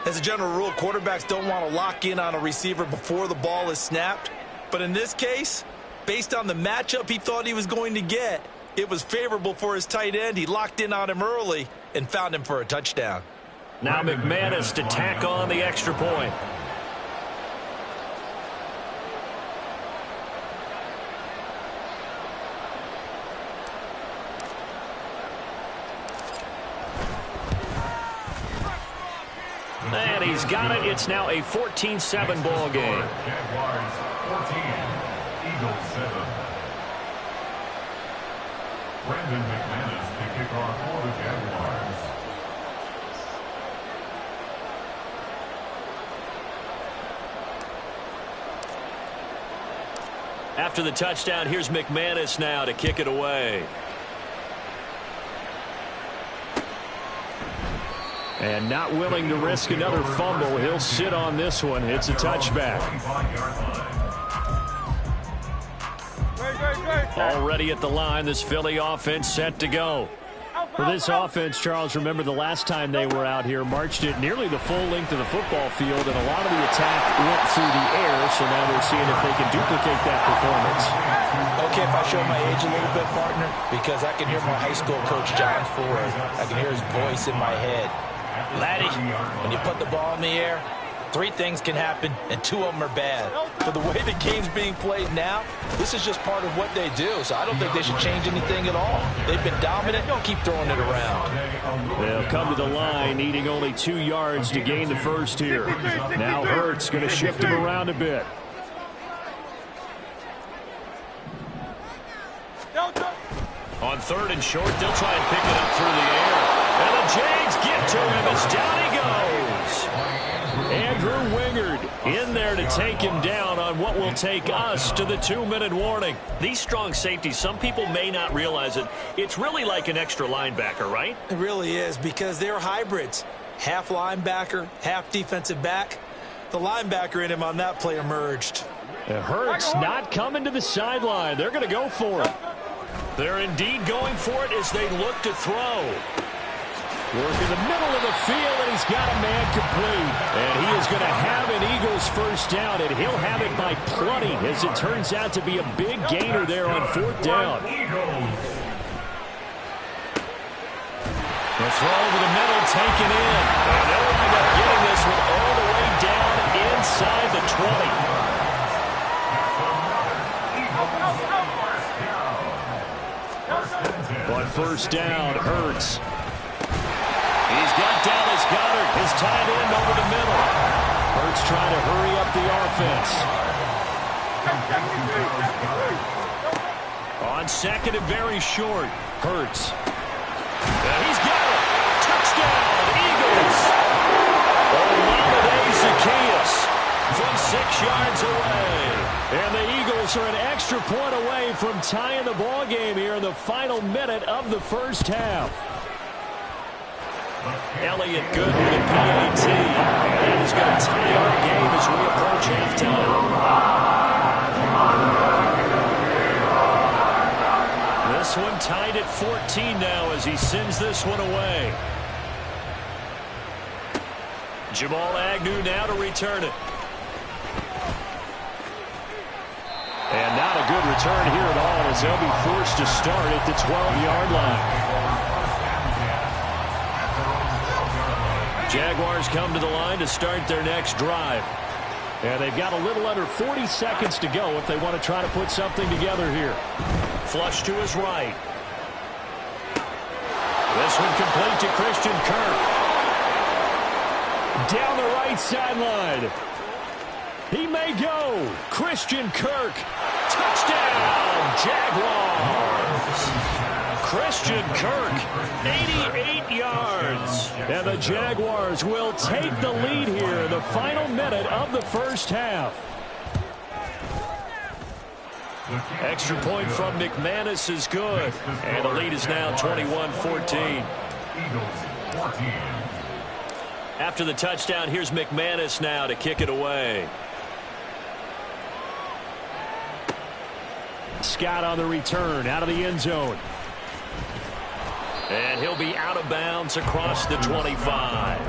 As a general rule, quarterbacks don't want to lock in on a receiver before the ball is snapped. But in this case, based on the matchup he thought he was going to get, it was favorable for his tight end. He locked in on him early and found him for a touchdown. Now McManus to tack on the extra point. And he's got it. It's now a 14-7 ball game. Jaguars 14, Eagles 7. Brandon McManus to kick off for the Jaguars. After the touchdown, here's McManus now to kick it away. And not willing to risk another fumble. He'll sit on this one. It's a touchback. Already at the line, this Philly offense set to go. For this offense, Charles, remember the last time they were out here, marched it nearly the full length of the football field, and a lot of the attack went through the air, so now they're seeing if they can duplicate that performance. Okay, if I show my age a little bit, partner, because I can hear my high school coach, John Ford. I can hear his voice in my head. Laddie, when you put the ball in the air, 3 things can happen, and 2 of them are bad. For the way the game's being played now, this is just part of what they do, so I don't think they should change anything at all. They've been dominant. Keep throwing it around. They'll come to the line, needing only 2 yards to gain the first here. Now Hurts going to shift him around a bit. On 3rd and short, they'll try and pick it up through the air. And the Jags get to him as down he goes. Andrew Wingard in there to take him down on what will take us to the 2-minute warning. These strong safeties, some people may not realize it. It's really like an extra linebacker, right? It really is, because they're hybrids. Half linebacker, half defensive back. The linebacker in him on that play emerged. Hurts not coming to the sideline. They're going to go for it. They're indeed going for it as they look to throw. Work in the middle of the field, and he's got a man complete. And he is going to have an Eagles first down, and he'll have it by plenty, as it turns out to be a big gainer there on 4th down. The throw over the middle, taken in. And they'll wind up getting this one all the way down inside the 20. On 1st down, Hurts. He's got Dallas Goedert, his tight end, over the middle. Hurts trying to hurry up the offense. On 2nd and very short, Hurts. And he's got it. Touchdown, Eagles. Olamide Zaccheaus from 6 yards away. And the Eagles are an extra point away from tying the ball game here in the final minute of the first half. Elliott good with a PAT. And that is going to tie our game as we approach halftime. This one tied at 14 now as he sends this one away. Jamal Agnew now to return it. And not a good return here at all as they'll be forced to start at the 12-yard line. Jaguars come to the line to start their next drive. And they've got a little under 40 seconds to go if they want to try to put something together here. Flush to his right. This one complete to Christian Kirk. Down the right sideline. He may go. Christian Kirk. Touchdown, Jaguars. Christian Kirk, 88 yards. And the Jaguars will take the lead here in the final minute of the first half. Extra point from McManus is good. And the lead is now 21-14. After the touchdown, here's McManus now to kick it away. Scott on the return, out of the end zone. And he'll be out of bounds across the 25.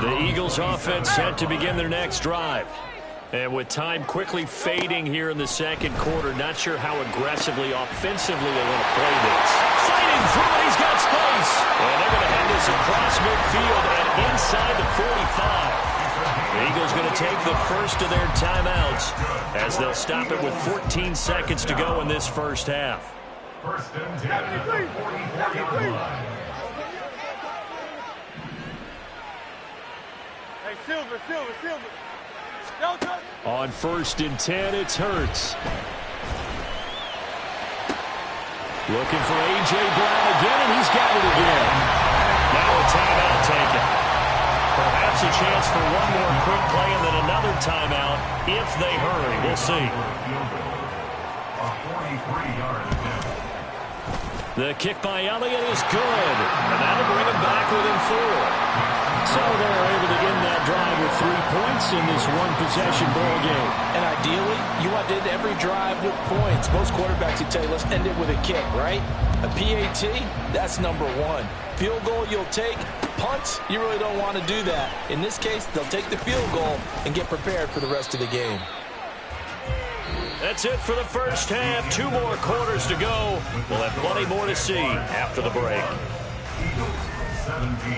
The Eagles offense set to begin their next drive. And with time quickly fading here in the second quarter, not sure how aggressively, offensively they want to play this. Fighting through it, he's got space. And they're going to head this across midfield and inside the 45. The Eagles going to take the first of their timeouts as they'll stop it with 14 seconds to go in this first half. First and 10 at the 44-yard line. Hey, Silver. On 1st and 10, it's Hurts. Looking for A.J. Brown again, and he's got it again. Now a timeout taken. Perhaps a chance for one more quick play and then another timeout if they hurry. We'll see. A 43-yard attempt. The kick by Elliott is good, and that'll bring him back within 4. So they're able to end that drive with 3 points in this one-possession ball game. And ideally, you want to end every drive with points. Most quarterbacks would tell you, let's end it with a kick, right? A PAT, that's number 1. Field goal you'll take. Punts, you really don't want to do that. In this case, they'll take the field goal and get prepared for the rest of the game. That's it for the first half. 2 more quarters to go. We'll have plenty more to see after the break. Eagles 17.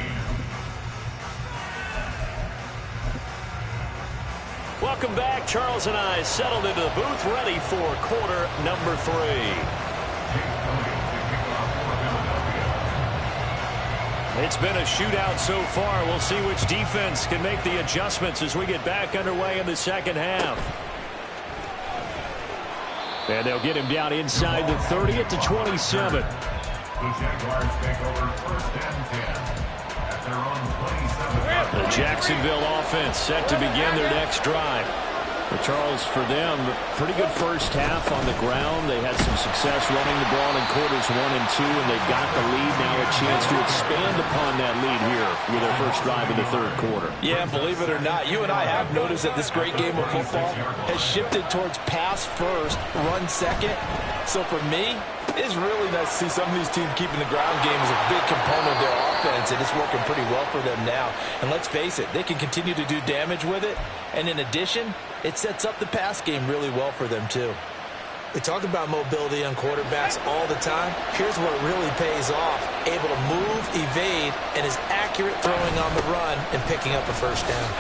Welcome back. Charles and I settled into the booth, ready for quarter number 3. It's been a shootout so far. We'll see which defense can make the adjustments as we get back underway in the second half. And they'll get him down inside the 30 at the 27. The Jaguars take over first and 10 at their own 27. The Jacksonville offense set to begin their next drive. But Charles, for them, pretty good first half on the ground. They had some success running the ball in quarters 1 and 2, and they got the lead. Now a chance to expand upon that lead here with their first drive in the third quarter. Yeah, believe it or not, you and I have noticed that this great game of football has shifted towards pass first, run second. So for me, it's really nice to see some of these teams keeping the ground game as a big component of their offense, and it's working pretty well for them now. And let's face it, they can continue to do damage with it. And in addition, it sets up the pass game really well for them, too. We talk about mobility on quarterbacks all the time. Here's where it really pays off. Able to move, evade, and is accurate throwing on the run and picking up a first down.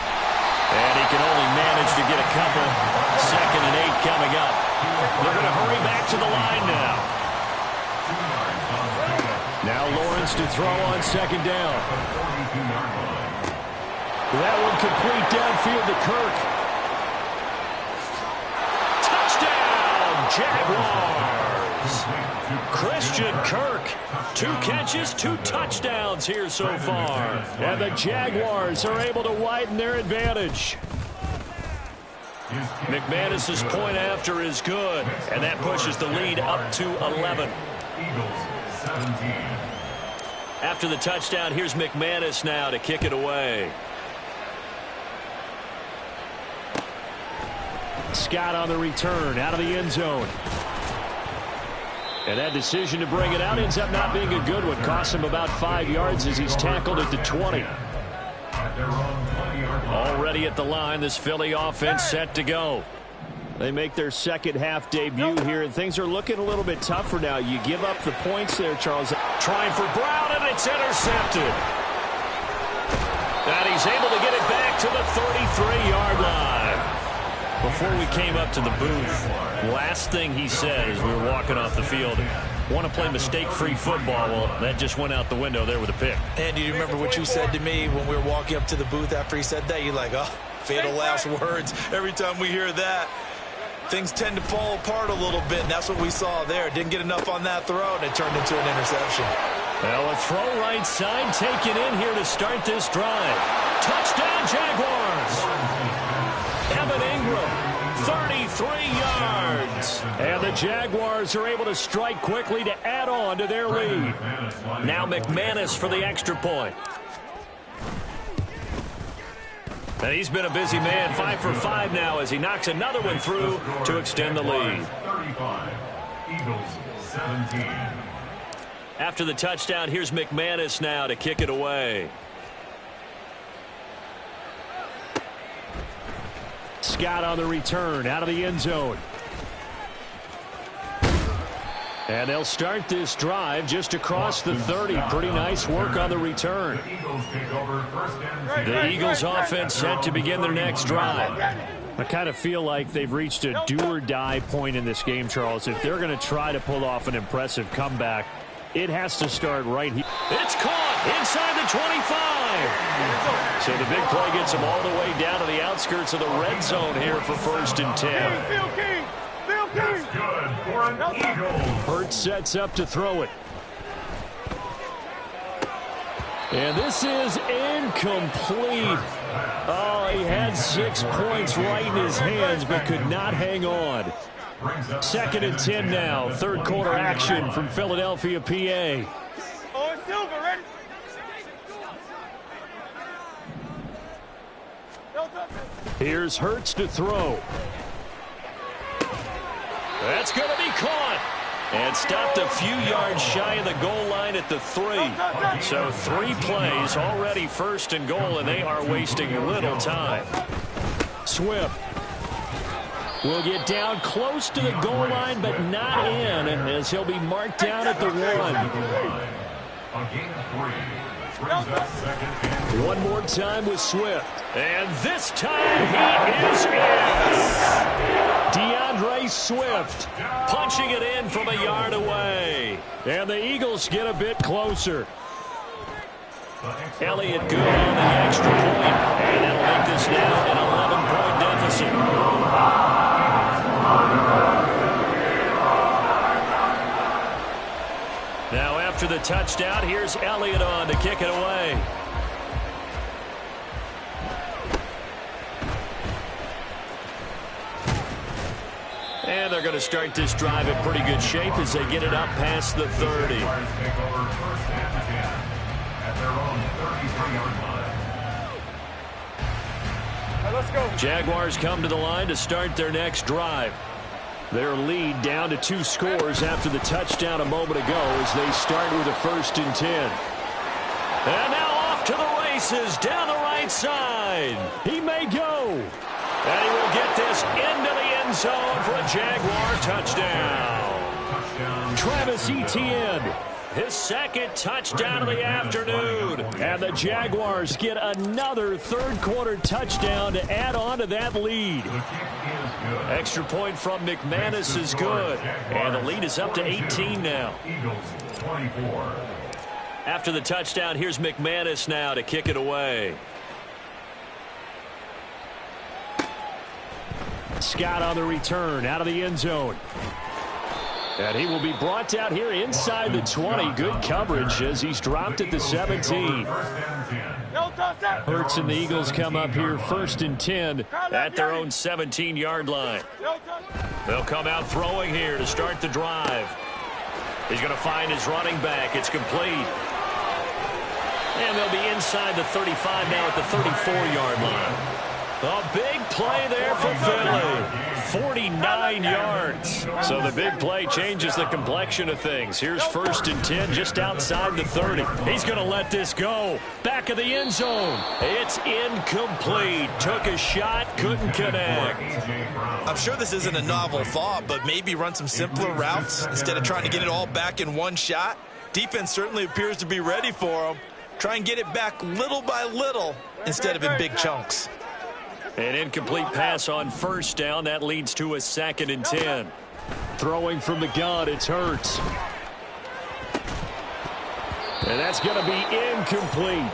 And he can only manage to get a couple. 2nd and 8 coming up. They're going to hurry back to the line now. Now Lawrence to throw on second down. That one complete downfield to Kirk. Touchdown, Jaguars. Christian Kirk. 2 catches, 2 touchdowns here so far. And the Jaguars are able to widen their advantage. McManus's point after is good, and that pushes the lead up to 11. Eagles 17. After the touchdown, here's McManus now to kick it away. Scott on the return, out of the end zone. And that decision to bring it out ends up not being a good one. Costs him about 5 yards as he's tackled at the 20. Already at the line, this Philly offense set to go. They make their second half debut here, and things are looking a little bit tougher now. You give up the points there, Charles. Trying for Brown, and it's intercepted. And he's able to get it back to the 33-yard line. Before we came up to the booth, last thing he said as we were walking off the field, want to play mistake-free football. Well, that just went out the window there with a pick. And do you remember what you said to me when we were walking up to the booth after he said that? You're like, oh, fatal last words. Every time we hear that, things tend to fall apart a little bit, and that's what we saw there. Didn't get enough on that throw, and it turned into an interception. Well, a throw right side taken in here to start this drive. Touchdown, Jaguars! Evan Ingram, 33 yards. And the Jaguars are able to strike quickly to add on to their lead. Now McManus for the extra point. And he's been a busy man, 5 for 5 now as he knocks another one through to extend the lead. 35, Eagles 17. After the touchdown, here's McManus now to kick it away. Scott on the return, out of the end zone. And they'll start this drive just across the 30. Pretty nice work on the return. The Eagles offense set to begin their next drive. I kind of feel like they've reached a do-or-die point in this game, Charles. If they're going to try to pull off an impressive comeback, it has to start right here. It's caught inside the 25. So the big play gets them all the way down to the outskirts of the red zone here for 1st and 10. That's good for an Eagle. Hurts sets up to throw it. And this is incomplete. Oh, he had 6 points right in his hands, but could not hang on. 2nd and 10 now. Third quarter action from Philadelphia, PA. Oh, it's Silver, ready? Here's Hurts to throw. That's going to be caught. And stopped a few yards shy of the goal line at the 3. So 3 plays, already 1st and goal, and they are wasting little time. Swift will get down close to the goal line, but not in, as he'll be marked down at the 1. One more time with Swift. And this time he is in. DeAndre Swift punching it in from a yard away. And the Eagles get a bit closer. Elliott good on the extra point. And that'll make this now an 11-point deficit. Now after the touchdown, here's Elliott on to kick it away. And they're going to start this drive in pretty good shape as they get it up past the 30. Let's go. Jaguars come to the line to start their next drive. Their lead down to 2 scores after the touchdown a moment ago as they start with a 1st and 10. And now off to the races down the right side. He may go. And he will get this into the end zone for a Jaguar touchdown. Travis Etienne, his 2nd touchdown of the afternoon. And the Jaguars get another third-quarter touchdown to add on to that lead. Extra point from McManus is good. And the lead is up to 18 now. After the touchdown, here's McManus now to kick it away. Scott on the return out of the end zone. And he will be brought down here inside the 20. Good coverage as he's dropped at the 17. Hurts and the Eagles come up here 1st and 10 at their own 17-yard line. They'll come out throwing here to start the drive. He's going to find his running back. It's complete. And they'll be inside the 35 now at the 34-yard line. A big play there for Philly. 49 yards. So the big play changes the complexion of things. Here's 1st and 10 just outside the 30. He's going to let this go. Back of the end zone. It's incomplete. Took a shot, couldn't connect. I'm sure this isn't a novel thought, but maybe run some simpler routes instead of trying to get it all back in one shot. Defense certainly appears to be ready for him. Try and get it back little by little instead of in big chunks. An incomplete pass on 1st down. That leads to a 2nd and 10. Throwing from the gun, it's Hurts. And that's going to be incomplete.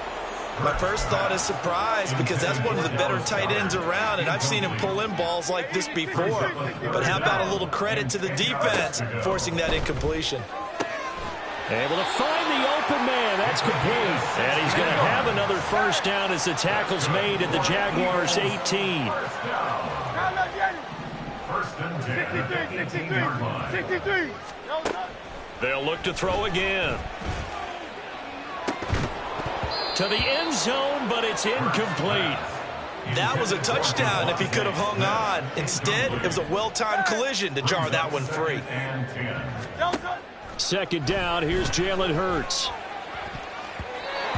My first thought is surprise because that's one of the better tight ends around, and I've seen him pull in balls like this before. But how about a little credit to the defense forcing that incompletion? Able to find the open man. That's complete. And he's going to have another 1st down as the tackle's made at the Jaguars' 18. 63. They'll look to throw again. To the end zone, but it's incomplete. That was a touchdown if he could have hung on. Instead, it was a well-timed collision to jar that one free. 2nd down, here's Jalen Hurts.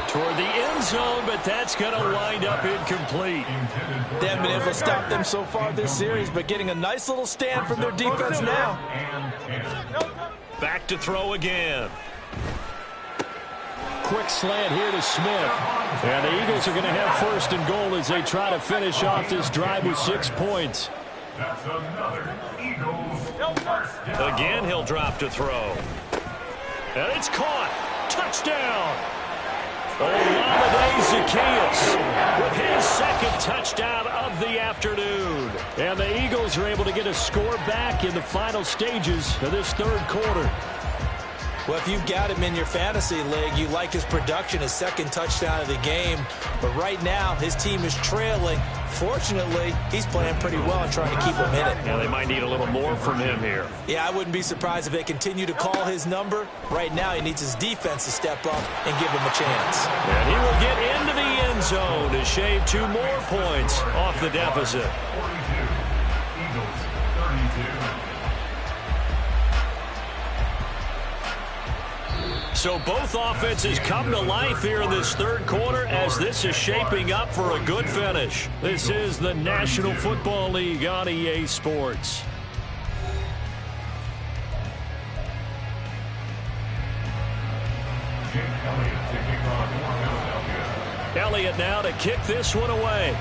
Toward the end zone, but that's going to wind up incomplete. They haven't been able to stop them so far this series, but getting a nice little stand from their defense now. Back to throw again. Quick slant here to Smith. And the Eagles are going to have 1st and goal as they try to finish off this drive with 6 points. That's another Eagles first down. Again, he'll drop to throw. And it's caught. Touchdown. Olamide Zaccheaus with his 2nd touchdown of the afternoon. And the Eagles are able to get a score back in the final stages of this 3rd quarter. Well, if you've got him in your fantasy league, you like his production, his second touchdown of the game. But right now, his team is trailing. Fortunately, he's playing pretty well and trying to keep him in it. Yeah, they might need a little more from him here. Yeah, I wouldn't be surprised if they continue to call his number. Right now, he needs his defense to step up and give him a chance. And he will get into the end zone to shave 2 more points off the deficit. 42. Eagles 32. So both offenses come to life here in this third quarter as this is shaping up for a good finish. This is the National Football League on EA Sports. Jake Elliott to kick off for Philadelphia. Elliott now to kick this one away.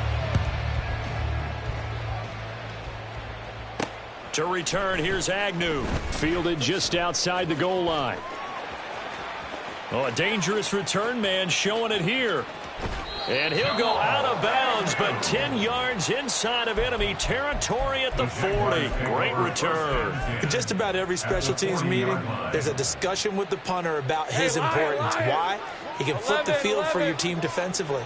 To return, here's Agnew. Fielded just outside the goal line. Oh, a dangerous return man showing it here. And he'll go out of bounds, but 10 yards inside of enemy territory at the 40. Great return. In just about every special teams meeting, there's a discussion with the punter about his importance. Why? He can flip the field for your team defensively,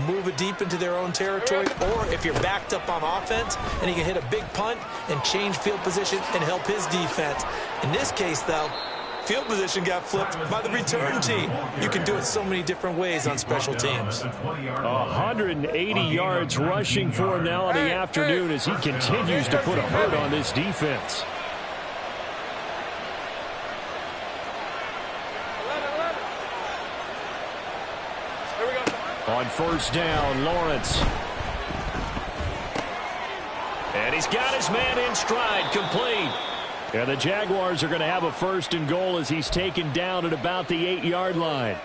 move it deep into their own territory, or if you're backed up on offense, and he can hit a big punt and change field position and help his defense. In this case, though, field position got flipped by the return team. You can do it so many different ways on special teams. 180 yards rushing for him now in the afternoon as he continues to put a hurt on this defense. On first down, Lawrence. And he's got his man in stride, complete. And the Jaguars are going to have a first and goal as he's taken down at about the 8-yard line.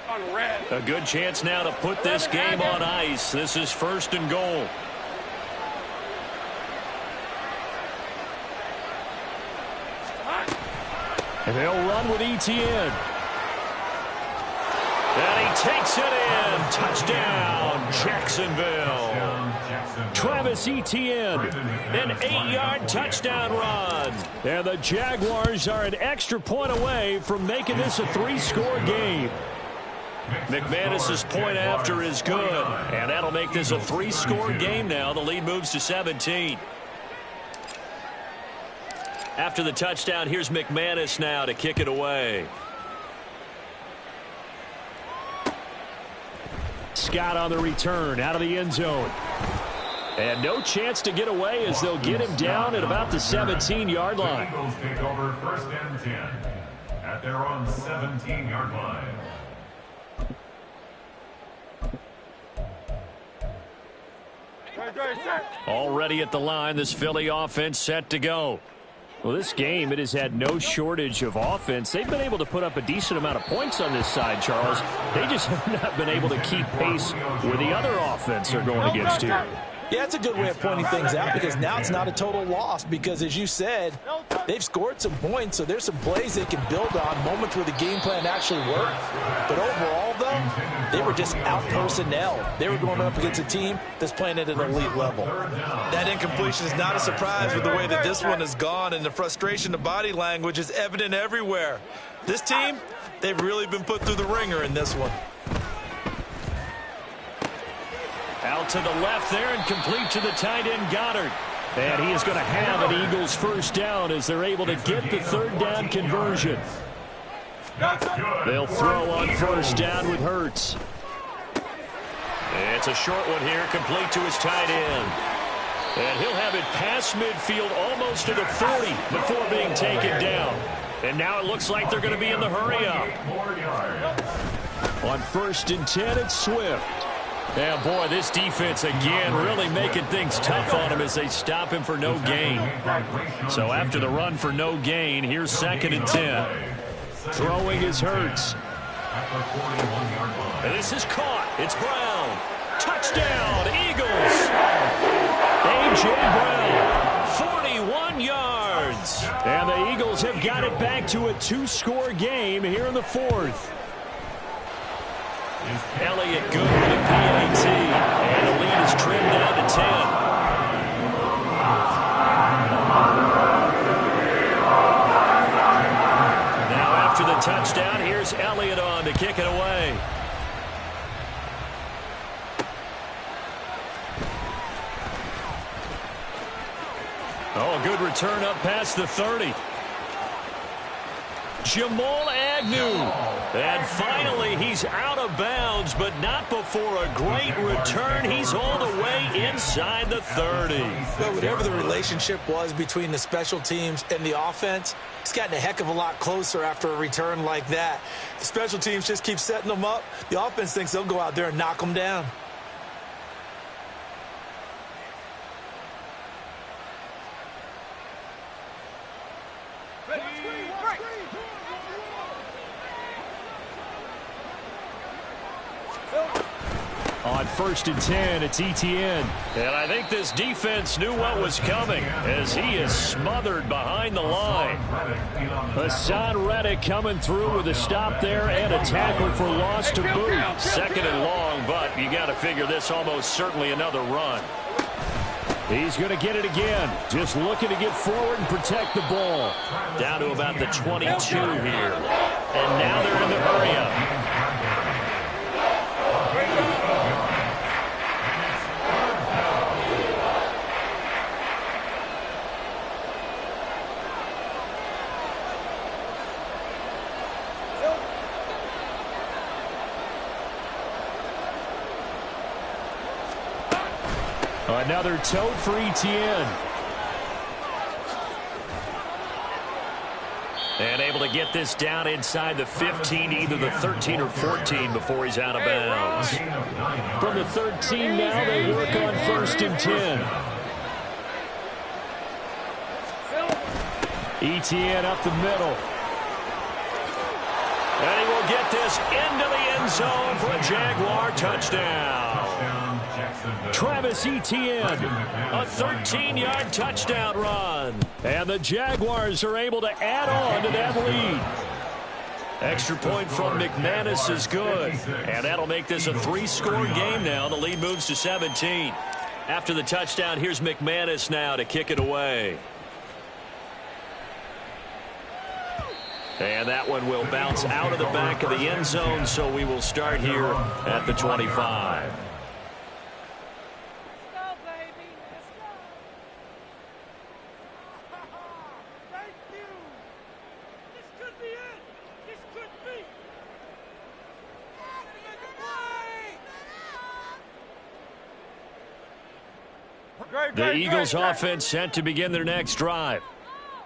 A good chance now to put this game on ice. This is first and goal. And they'll run with Etienne. And he takes it in. Touchdown, Jacksonville. Travis Etienne, an 8-yard touchdown run. And the Jaguars are an extra point away from making this a 3-score game. McManus's point after is good. And that'll make this a 3-score game now. The lead moves to 17. After the touchdown, here's McManus now to kick it away. Scott on the return out of the end zone. And no chance to get away as they'll get him down at about the 17-yard line. Eagles take over first and 10 at their own 17-yard line. Already at the line, this Philly offense set to go. Well, this game, it has had no shortage of offense. They've been able to put up a decent amount of points on this side, Charles. They just have not been able to keep pace with the other offense they're going against here. Yeah, it's a good way of pointing things out because now it's not a total loss because, as you said, they've scored some points, so there's some plays they can build on, moments where the game plan actually worked. But overall, though, they were just out-personnel. They were going up against a team that's playing at an elite level. That incompletion is not a surprise with the way that this one has gone, and the frustration, the body language is evident everywhere. This team, they've really been put through the ringer in this one. Out to the left there and complete to the tight end Goddard. And he is going to have an Eagles first down as they're able to get the third down conversion. They'll throw on first down with Hurts. It's a short one here, complete to his tight end. And he'll have it past midfield almost to the 40 before being taken down. And now it looks like they're going to be in the hurry up. On first and 10, it's Swift. Yeah, boy, this defense again really making things tough on him as they stop him for no gain. So after the run for no gain, here's second and 10. Throwing is Hurts. And this is caught. It's Brown. Touchdown, Eagles. A.J. Brown, 41 yards. And the Eagles have got it back to a 2-score game here in the fourth. Elliott good with a PAT. And the lead is trimmed down to 10. Now after the touchdown, Oh, a good return up past the 30. Jamal Agnew. And finally, he's out of bounds, but not before a great return. He's all the way inside the 30. But whatever the relationship was between the special teams and the offense, it's gotten a heck of a lot closer after a return like that. The special teams just keep setting them up. The offense thinks they'll go out there and knock them down. On 1st and 10, it's ETN. And I think this defense knew what was coming as he is smothered behind the line. Hassan Reddick coming through with a stop there and a tackle for loss to boot. 2nd and long, but you got to figure this almost certainly another run. He's going to get it again. Just looking to get forward and protect the ball. Down to about the 22 here. And now they're in the hurry-up. Another tote for ETN. And able to get this down inside the 15, either the 13 or 14 before he's out of bounds. From the 13 now, they work on 1st and 10. ETN up the middle. And he will get this into the end zone for a Jaguar touchdown. Travis Etienne, a 13-yard touchdown run. And the Jaguars are able to add on to that lead. Extra point from McManus is good. And that'll make this a 3-score game now. The lead moves to 17. After the touchdown, here's McManus now to kick it away. And that one will bounce out of the back of the end zone, so we will start here at the 25. The Eagles offense set to begin their next drive.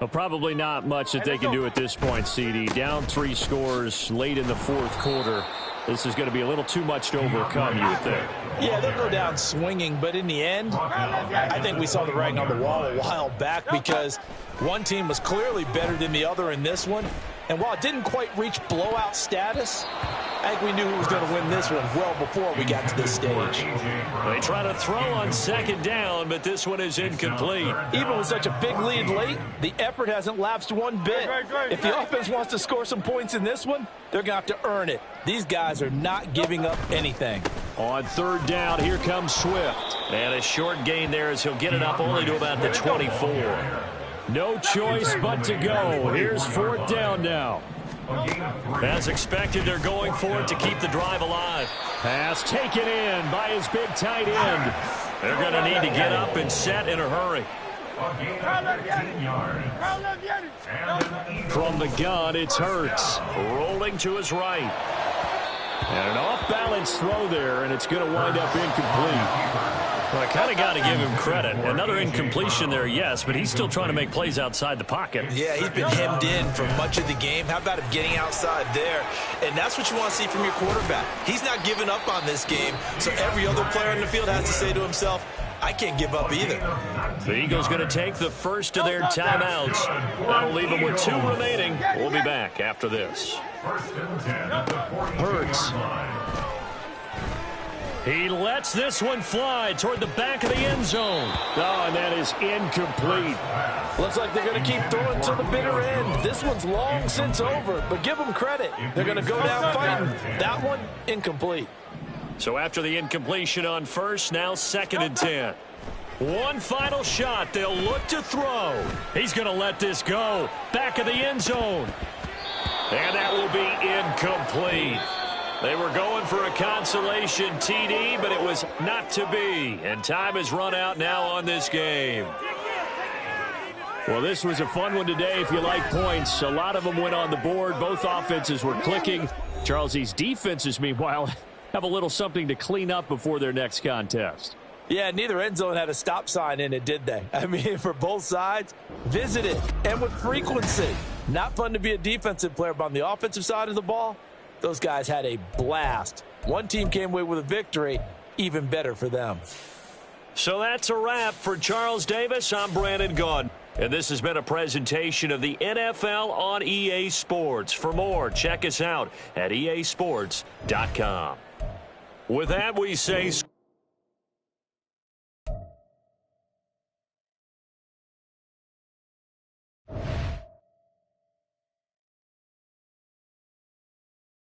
Well, probably not much that they can do at this point, CD. Down 3 scores late in the 4th quarter. This is going to be a little too much to overcome, you would think. Yeah, they'll go down swinging, but in the end, I think we saw the writing on the wall a while back because one team was clearly better than the other in this one. And while it didn't quite reach blowout status, I think we knew who was going to win this one well before we got to this stage. They try to throw on 2nd down, but this one is incomplete. Even with such a big lead late, the effort hasn't lapsed one bit. If the offense wants to score some points in this one, they're going to have to earn it. These guys are not giving up anything. On 3rd down, here comes Swift. And a short gain there as he'll get it up only to about the 24. No choice but to go. Here's 4th down now. As expected, they're going for it to keep the drive alive. Pass taken in by his big tight end. They're going to need to get up and set in a hurry. From the gun, it's Hurts. Rolling to his right. And an off-balance throw there, and it's going to wind up incomplete. Well, I kind of got to give him credit. Another incompletion there, yes, but he's still trying to make plays outside the pocket. Yeah, he's been hemmed in for much of the game. How about him getting outside there? And that's what you want to see from your quarterback. He's not giving up on this game, so every other player in the field has to say to himself, I can't give up either. The Eagles going to take the first of their timeouts. That'll leave them with 2 remaining. We'll be back after this. Hurts. He lets this one fly toward the back of the end zone. Oh, and that is incomplete. Looks like they're going to keep throwing to the bitter end. This one's long since over, but give them credit. They're going to go down fighting. That one, incomplete. So after the incompletion on 1st, now 2nd and 10. One final shot. They'll look to throw. He's going to let this go. Back of the end zone. And that will be incomplete. They were going for a consolation TD, but it was not to be. And time has run out now on this game. Well, this was a fun one today if you like points. A lot of them went on the board. Both offenses were clicking. Charles's defenses, meanwhile, have a little something to clean up before their next contest. Yeah, neither end zone had a stop sign in it, did they? I mean, for both sides, visit it, and with frequency. Not fun to be a defensive player, but on the offensive side of the ball, those guys had a blast. One team came away with a victory, even better for them. So that's a wrap for Charles Davis. I'm Brandon Gaudin. And this has been a presentation of the NFL on EA Sports. For more, check us out at easports.com. With that, we say...